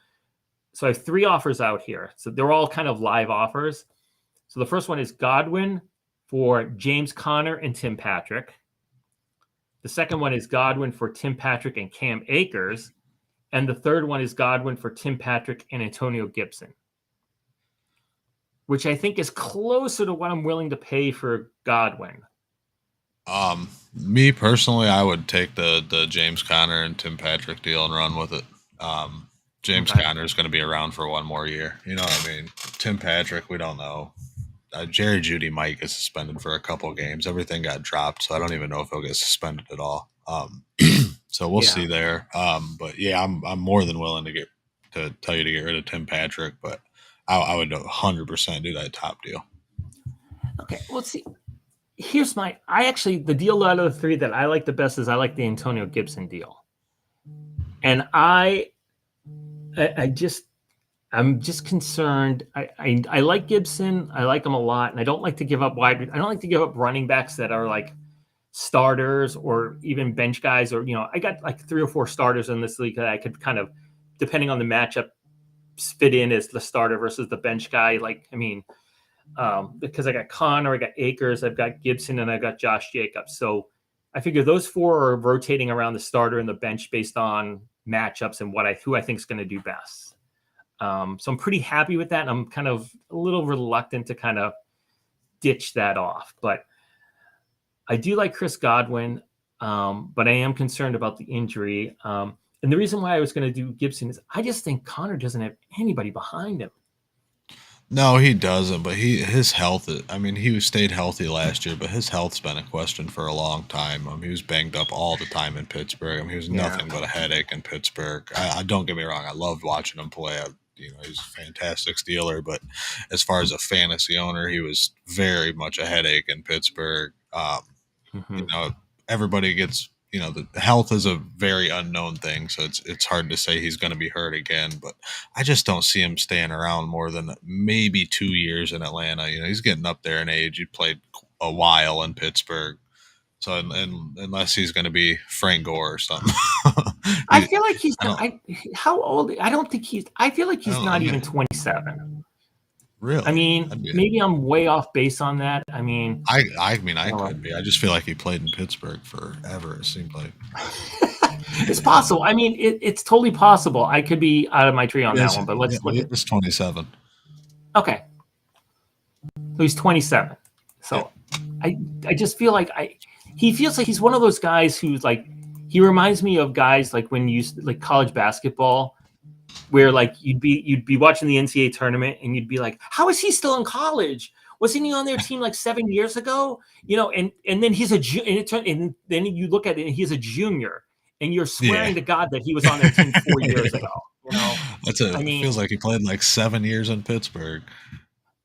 so I have 3 offers out here. So they're all kind of live offers. So the first one is Godwin for James Conner and Tim Patrick. The second one is Godwin for Tim Patrick and Cam Akers. And the third one is Godwin for Tim Patrick and Antonio Gibson, which I think is closer to what I'm willing to pay for Godwin. Me personally, I would take the James Conner and Tim Patrick deal and run with it. James Conner is going to be around for one more year. You know what I mean? Tim Patrick, we don't know. Jerry Jeudy might get suspended for a couple games. Everything got dropped, so I don't even know if he'll get suspended at all. So we'll see there. But yeah, I'm more than willing to tell you to get rid of Tim Patrick, but I would 100% do that top deal. Okay, well, see. Here's the deal out of the 3 that I like the best is I like the Antonio Gibson deal. And I'm just concerned. I like Gibson. I like him a lot. And I don't like to give up running backs that are like starters or even bench guys, or, I got like 3 or 4 starters in this league that I could kind of, depending on the matchup, fit in as the starter versus the bench guy. Because I got Connor, I got Akers, I've got Gibson, and I've got Josh Jacobs. So I figure those 4 are rotating around the starter and the bench based on matchups and who I think is going to do best. So I'm pretty happy with that. And I'm kind of a little reluctant to kind of ditch that off. But I do like Chris Godwin, but I am concerned about the injury. And the reason why I was going to do Gibson is I just think Connor doesn't have anybody behind him. No, he doesn't, but his health, he stayed healthy last year, but his health's been a question for a long time. He was banged up all the time in Pittsburgh. He was nothing but a headache in Pittsburgh. I don't get me wrong, I loved watching him play. He's a fantastic Steeler, but as far as a fantasy owner, he was very much a headache in Pittsburgh. Everybody gets, the health is a very unknown thing, so it's hard to say he's going to be hurt again. But I just don't see him staying around more than maybe 2 years in Atlanta. He's getting up there in age. He played a while in Pittsburgh, so unless he's going to be Frank Gore or something. I feel like he's not. How old? I don't think he's. I feel like he's not even 27. Really? I mean, maybe I'm way off base on that. I mean, I could be. I just feel like he played in Pittsburgh forever. It seemed like it's possible. I mean, it's totally possible. I could be out of my tree on that one, but let's look. It's 27. Okay, so he's 27. So I just feel like he feels like he's one of those guys who's like, he reminds me of guys like when you like college basketball, where like you'd be watching the NCAA tournament and you'd be like, how is he still in college? Wasn't he on their team like 7 years ago? And then he's and then you look at it and he's a junior, and you're swearing to God that he was on their team 4 years ago. It feels like he played like 7 years in Pittsburgh.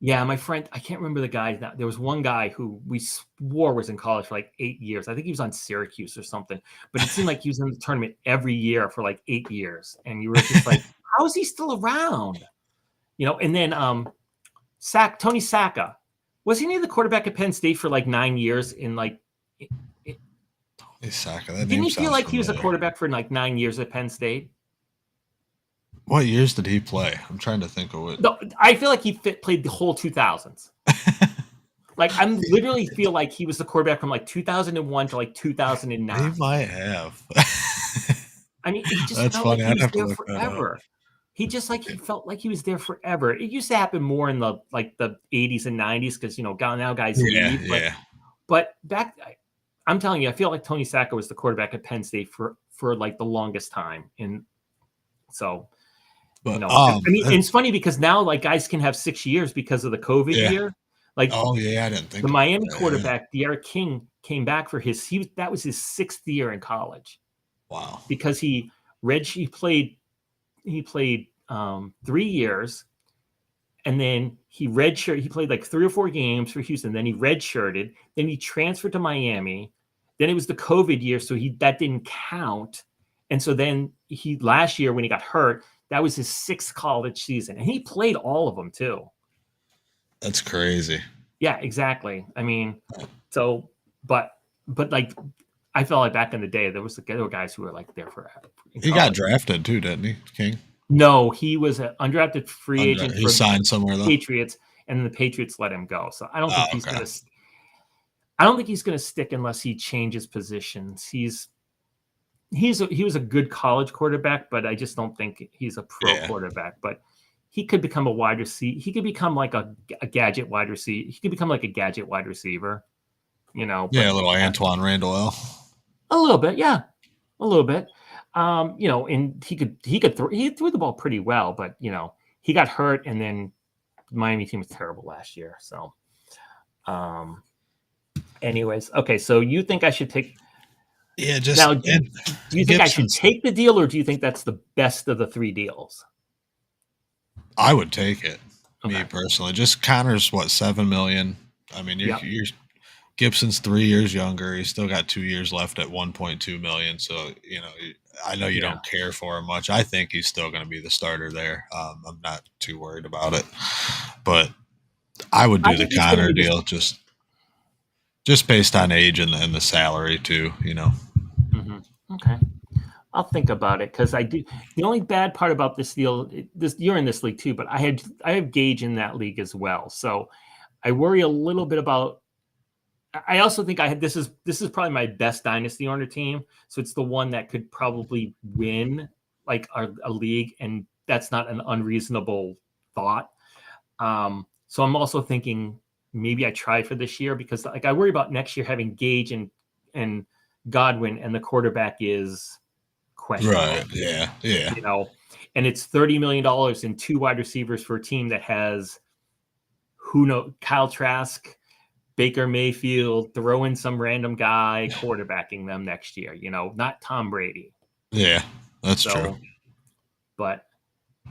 Yeah, my friend, I can't remember the guy. There was one guy who we swore was in college for like 8 years. I think he was on Syracuse or something, but it seemed like he was in the tournament every year for like 8 years. And you were just like, how is he still around? And then Tony Sacca. Was he the quarterback at Penn State for like 9 years in like Isaka, that Didn't name he feel sounds like he was a familiar. quarterback for like 9 years at Penn State? What years did he play? I'm trying to think of what. No, I feel like he played the whole 2000s. Like I literally feel like he was the quarterback from like 2001 to like He 2009. might have. I mean, he just That's felt like funny. he I'd was have to there look that up. forever. He felt like he was there forever. It used to happen more in the 80s and 90s because now guys Yeah, leave. yeah. But back, I'm telling you, I feel like Tony Sacco was the quarterback at Penn State for like the longest time. And so, But I mean, and it's funny because now like guys can have 6 years because of the COVID yeah. year. Like Oh yeah, I didn't think the about Miami that. quarterback, De'Ara King, came back for that was his 6th year in college. Wow. Because he played 3 years, and then he played like 3 or 4 games for Houston. Then he redshirted. Then he transferred to Miami. Then it was the COVID year, so that didn't count. And so then last year when he got hurt, that was his 6th college season, and he played all of them too. That's crazy. Yeah, exactly. I mean, so but like I felt like back in the day there were guys who were like there forever. He got drafted too, didn't he, King? No, he was an undrafted free agent He for signed somewhere though. Patriots, and then the Patriots let him go. So I don't think he's okay. gonna. I don't think he's gonna stick unless he changes positions. He was a good college quarterback, but I just don't think he's a pro quarterback. But he could become a wide receiver. He could become like a gadget wide receiver. He could become like a gadget wide receiver. Yeah, a little Antoine Randall. A little bit, yeah, a little bit. And he threw the ball pretty well, but he got hurt, and then the Miami team was terrible last year. So, anyways, okay. So you think I should take? Yeah, just now. Do you think I should take the deal, or do you think that's the best of the 3 deals? I would take it, me personally. Just Connor's $7 million. I mean, you're Gibson's 3 years younger. He's still got 2 years left at 1.2 million. So I know you don't care for him much. I think he's still going to be the starter there. I'm not too worried about it, but I would do the Connor deal just based on age and the salary too. Mm-hmm. Okay. I'll think about it because I do. The only bad part about this deal, you're in this league too, but I have Gage in that league as well. So I worry a little bit about. I also think this is probably my best dynasty owner team. So it's the one that could probably win like a league, and that's not an unreasonable thought. So I'm also thinking maybe I try for this year because like I worry about next year having Gage and Godwin, and the quarterback is questionable. Right. Yeah. And it's $30 million in 2 wide receivers for a team that has Kyle Trask, Baker Mayfield, throw in some random guy quarterbacking them next year, not Tom Brady. Yeah, that's true. But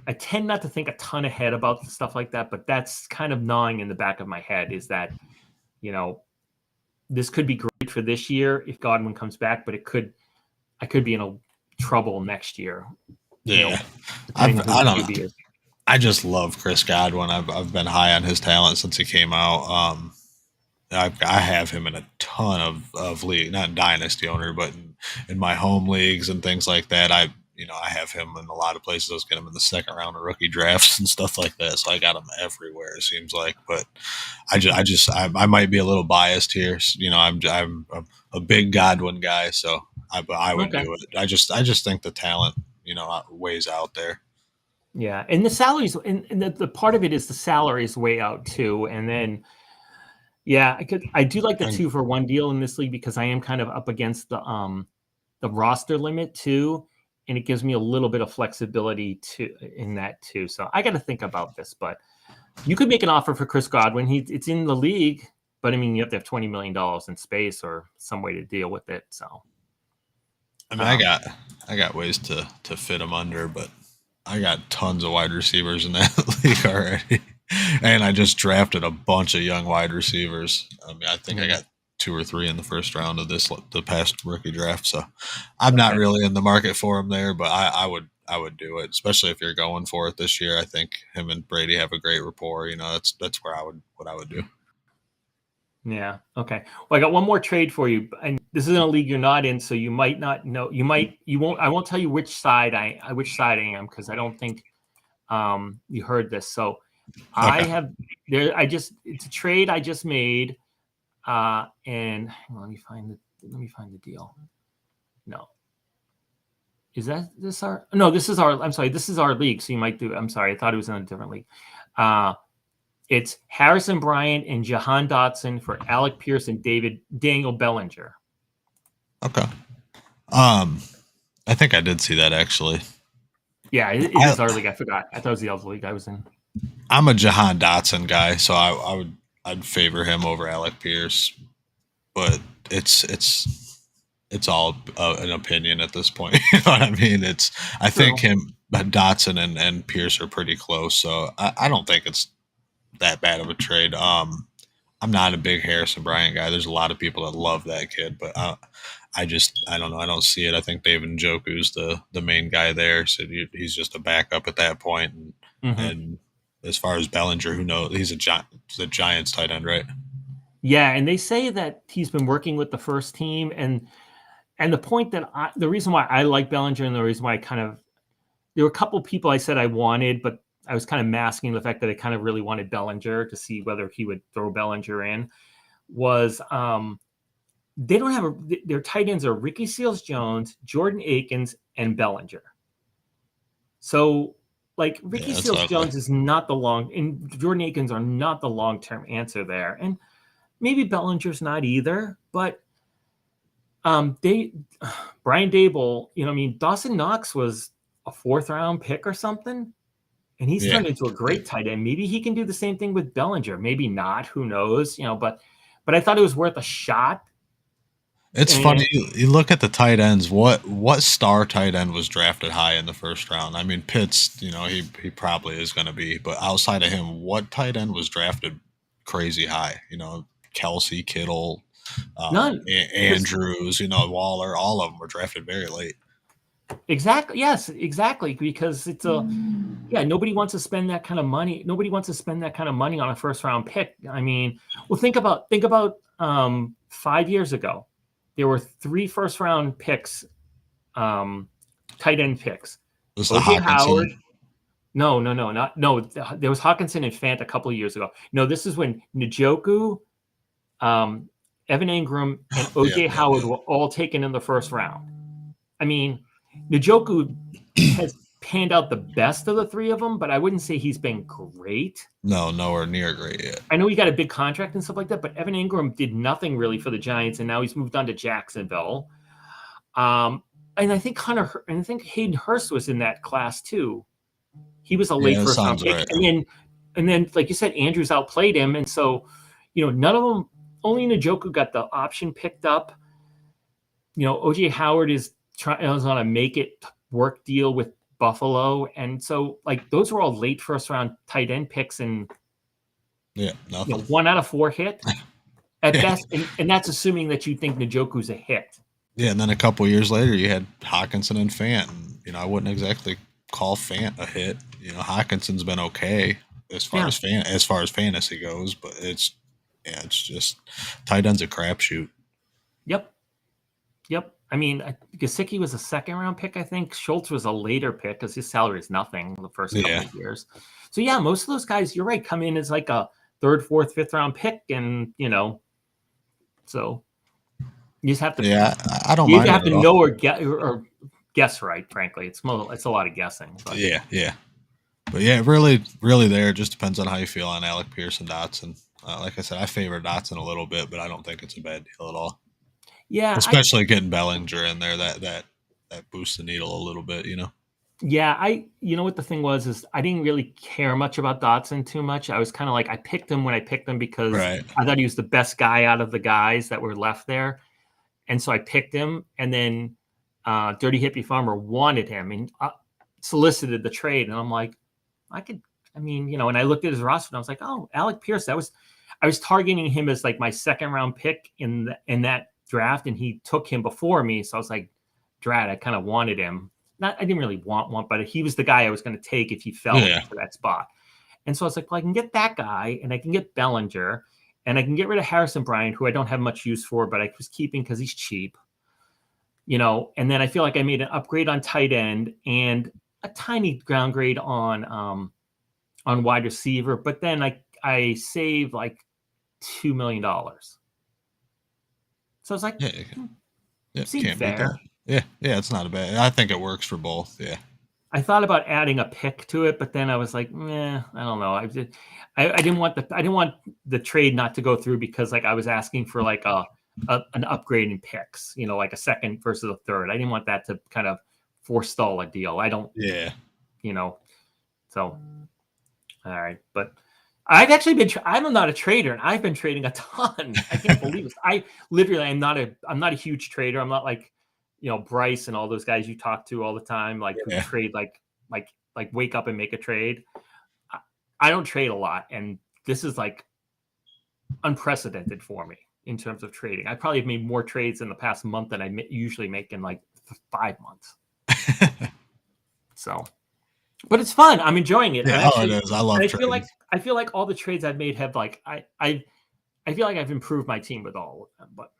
I tend not to think a ton ahead about stuff like that, but that's kind of gnawing in the back of my head is that, this could be great for this year if Godwin comes back, but I could be in trouble next year. Yeah. I just love Chris Godwin. I've been high on his talent since he came out. I have him in a ton of league, not dynasty owner, but in my home leagues and things like that. I have him in a lot of places. I was getting him in the 2nd round of rookie drafts and stuff like that. So I got him everywhere, it seems like. But I might be a little biased here. I'm a big Godwin guy, so I would do it. I just think the talent, weighs out there. Yeah, and the salaries, and the part of it is the salaries way out too, and then. Yeah, I do like the 2-for-1 deal in this league because I am kind of up against the roster limit too, and it gives me a little bit of flexibility in that too. So I got to think about this, but you could make an offer for Chris Godwin. It's in the league, but I mean you have to have $20 million in space or some way to deal with it. So I mean, I got ways to fit him under, but I got tons of wide receivers in that league already. And I just drafted a bunch of young wide receivers. I mean, I think I got 2 or 3 in the first round of the past rookie draft. So I'm not really in the market for him there, but I would do it, especially if you're going for it this year. I think him and Brady have a great rapport. That's what I would do. Yeah. Okay. Well, I got one more trade for you, and this is in a league you're not in, so you might not know. You won't. I won't tell you which side I am because I don't think you heard this. So I Okay. have there. It's a trade I just made, and hang on, let me find the deal. No, is that this our? No, this is our. I'm sorry, this is our league. So you might do. I'm sorry, I thought it was in a different league. It's Harrison Bryant and Jahan Dotson for Alec Pierce and Daniel Bellinger. Okay. I think I did see that actually. Yeah, it is our league. I forgot. I thought it was the other league I was in. I'm a Jahan Dotson guy, so I'd favor him over Alec Pierce, but it's all an opinion at this point. You know what I mean? I think Dotson and Pierce are pretty close, so I don't think it's that bad of a trade. I'm not a big Harrison Bryant guy. There's a lot of people that love that kid, but I don't know. I don't see it. I think David Njoku's the main guy there, so he's just a backup at that point. And as far as Bellinger, who knows? He's the Giants tight end, right? Yeah, and they say that he's been working with the first team, and the point that the reason why I like Bellinger and the reason why there were a couple people I said I wanted, but I was kind of masking the fact that I kind of really wanted Bellinger to see whether he would throw Bellinger in, was they don't have their tight ends are Ricky Seals-Jones, Jordan Akins, and Bellinger. So like Ricky Seals-Jones is not and Jordan Akins are not the long-term answer there. And maybe Bellinger's not either, but Brian Dable, Dawson Knox was a 4th round pick or something. And he's turned into a great tight end. Maybe he can do the same thing with Bellinger. Maybe not. Who knows? But I thought it was worth a shot. It's funny. You look at the tight ends. What star tight end was drafted high in the first round? I mean, Pitts. He probably is going to be. But outside of him, what tight end was drafted crazy high? Kelsey, Kittle, None. Andrews. Waller. All of them were drafted very late. Exactly. Yes, exactly. Because it's nobody wants to spend that kind of money. Nobody wants to spend that kind of money on a 1st round pick. I mean, well, think about 5 years ago, there were 3 1st round picks, tight end picks. O.J. Howard. No. There was Hawkinson and Fant a couple of years ago. No, this is when Njoku, Evan Ingram, and O.J. Howard were all taken in the 1st round. I mean, Njoku has panned out the best of the 3 of them, but I wouldn't say he's been great. No, nowhere near great yet. I know he got a big contract and stuff like that, but Evan Ingram did nothing really for the Giants, and now he's moved on to Jacksonville. And I think Hayden Hurst was in that class too. He was a late 1st round pick, right. and then like you said, Andrews outplayed him, and so none of them. Only Njoku got the option picked up. O.J. Howard is on a make it work deal with Buffalo, and so like those were all late 1st round tight end picks, and 1 out of 4 hit at best, and that's assuming that you think Njoku's a hit. Yeah, and then a couple of years later, you had Hawkinson and Fant. And, I wouldn't exactly call Fant a hit. Hawkinson's been okay as far as fantasy goes, but it's just tight end's a crapshoot. Yep. I mean, Gesicki was a 2nd round pick, I think. Schultz was a later pick because his salary is nothing the first couple of years. So, most of those guys, you're right, come in as like a 3rd, 4th, 5th round pick. And, so you just have to. Yeah, I don't mind. You either have to know or guess right, frankly. It's a lot of guessing. But. Yeah. But, really, really there. It just depends on how you feel on Alec Pierce and Dotson. Like I said, I favor Dotson a little bit, but I don't think it's a bad deal at all. Yeah, especially getting Bellinger in there, that boosts the needle a little bit, Yeah, what the thing was is I didn't really care much about Dotson too much. I was kind of like I picked him when I picked him because I thought he was the best guy out of the guys that were left there, and so I picked him. And then Dirty Hippie Farmer wanted him and solicited the trade, and I'm like, and I looked at his roster and I was like, oh, Alec Pierce. I was targeting him as like my 2nd round pick in that draft, and he took him before me, so I was like, drat, I kind of wanted him. I didn't really want one, but he was the guy I was going to take if he fell into that spot. And so I was like, well, I can get that guy and I can get Bellinger, and I can get rid of Harrison Bryant, who I don't have much use for, but I was keeping because he's cheap. And then I feel like I made an upgrade on tight end and a tiny downgrade on wide receiver, but then I saved like $2 million. So I was like, Yeah, seemed can't beat fair. that. Yeah, it's not a bad. I think it works for both. Yeah. I thought about adding a pick to it, but then I was like, I don't know. I didn't want the trade not to go through because like I was asking for like an upgrade in picks, like a second versus a third. I didn't want that to kind of forestall a deal. I don't, Yeah. So, all right. But I've actually been, I'm not a trader and I've been trading a ton. I can't believe this. I'm not a huge trader. I'm not like, Bryce and all those guys you talk to all the time, like who trade, like wake up and make a trade. I don't trade a lot. And this is like unprecedented for me in terms of trading. I probably have made more trades in the past month than I usually make in like 5 months. So, but it's fun. I'm enjoying it. Yeah, it is. I love trading. I feel like all the trades I've made have like I feel like I've improved my team with all of them, but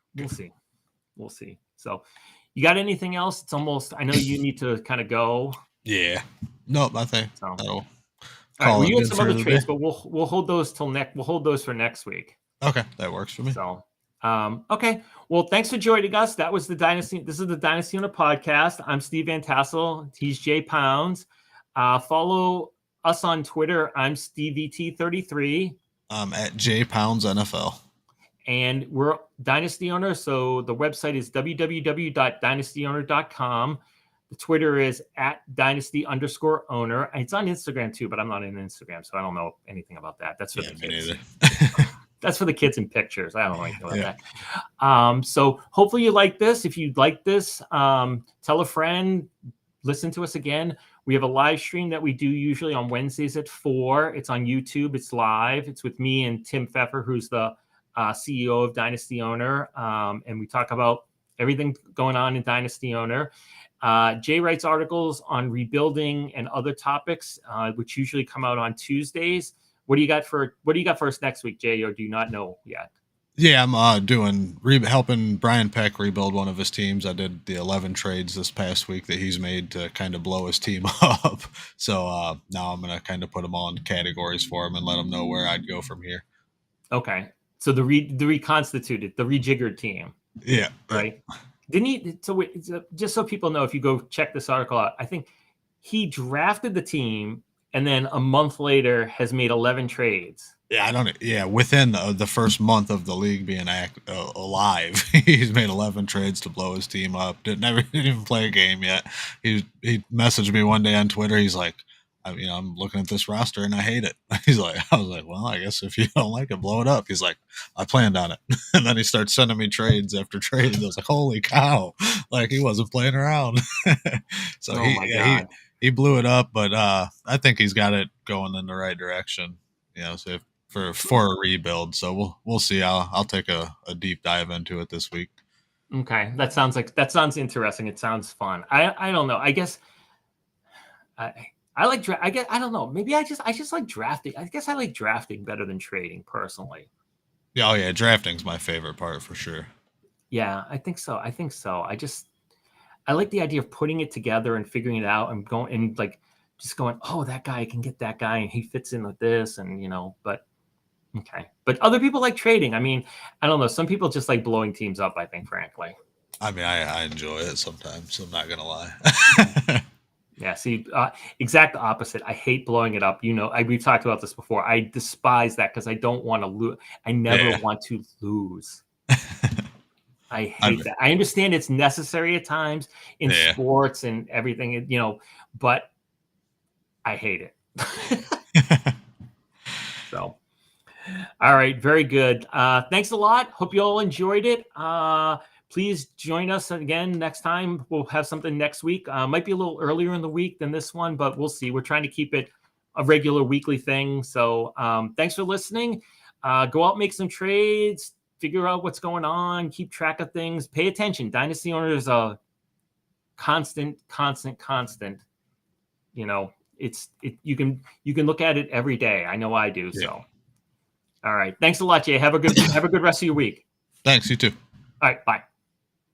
we'll see. So, you got anything else? It's almost. I know you need to kind of go. Yeah. Nope. I think so. that'll. All right. Well, you had some other trades, but we'll hold those We'll hold those for next week. Okay, that works for me. So, okay. Well, thanks for joining us. That was the Dynasty. This is the Dynasty on a podcast. I'm Steve Van Tassel. He's Jay Pounds. Follow us on Twitter. I'm SteveET33. At J Pounds NFL. And we're Dynasty Owner. So the website is www.dynastyowner.com. The Twitter is at Dynasty_owner. It's on Instagram too, but I'm not in Instagram, so I don't know anything about that. That's for the kids. That's for the kids in pictures. I don't know anything about that. So hopefully you like this. If you like this, tell a friend, listen to us again. We have a live stream that we do usually on Wednesdays at 4. It's on YouTube. It's live. It's with me and Tim Pfeffer, who's the CEO of Dynasty Owner. And we talk about everything going on in Dynasty Owner. Jay writes articles on rebuilding and other topics, which usually come out on Tuesdays. What do you got for us next week, Jay, or do you not know yet? Yeah, I'm helping Brian Peck rebuild one of his teams. I did the 11 trades this past week that he's made to kind of blow his team up. So now I'm going to kind of put them all in categories for him and let him know where I'd go from here. Okay. So the reconstituted, the rejiggered team. Yeah. Right. Didn't he? So just so people know, if you go check this article out, I think he drafted the team and then a month later has made 11 trades. Yeah, within the first month of the league being alive, he's made 11 trades to blow his team up. Didn't even play a game yet. He messaged me one day on Twitter. He's like, I'm looking at this roster and I hate it. I was like, well, I guess if you don't like it, blow it up. He's like, I planned on it. And then he starts sending me trades after trades. I was like, holy cow. Like he wasn't playing around. So he blew it up, but I think he's got it going in the right direction. So for a rebuild. So we'll see. I'll take a deep dive into it this week. Okay. That sounds interesting. It sounds fun. I don't know. I guess I like I guess I don't know. Maybe I just like drafting. I guess I like drafting better than trading personally. Yeah, oh yeah, drafting's my favorite part for sure. Yeah, I think so. I like the idea of putting it together and figuring it out and going and like just going, oh, that guy, I can get that guy and he fits in with this and but okay. But other people like trading. I mean, I don't know. Some people just like blowing teams up, I think, frankly. I mean, I enjoy it sometimes. I'm not gonna lie. Yeah, see, exact opposite. I hate blowing it up. We've talked about this before. I despise that because I don't want to lose. I never want to lose. I hate that. I understand it's necessary at times in sports and everything, but I hate it. So, all right, very good. Thanks a lot. Hope you all enjoyed it. Please join us again next time. We'll have something next week. Might be a little earlier in the week than this one, but we'll see. We're trying to keep it a regular weekly thing. So thanks for listening. Go out, make some trades, figure out what's going on, keep track of things, pay attention. Dynasty Owner is a constant. You can look at it every day. I know I do. Yeah. So All right. Thanks a lot, Jay. Have a good rest of your week. Thanks. You too. All right. Bye.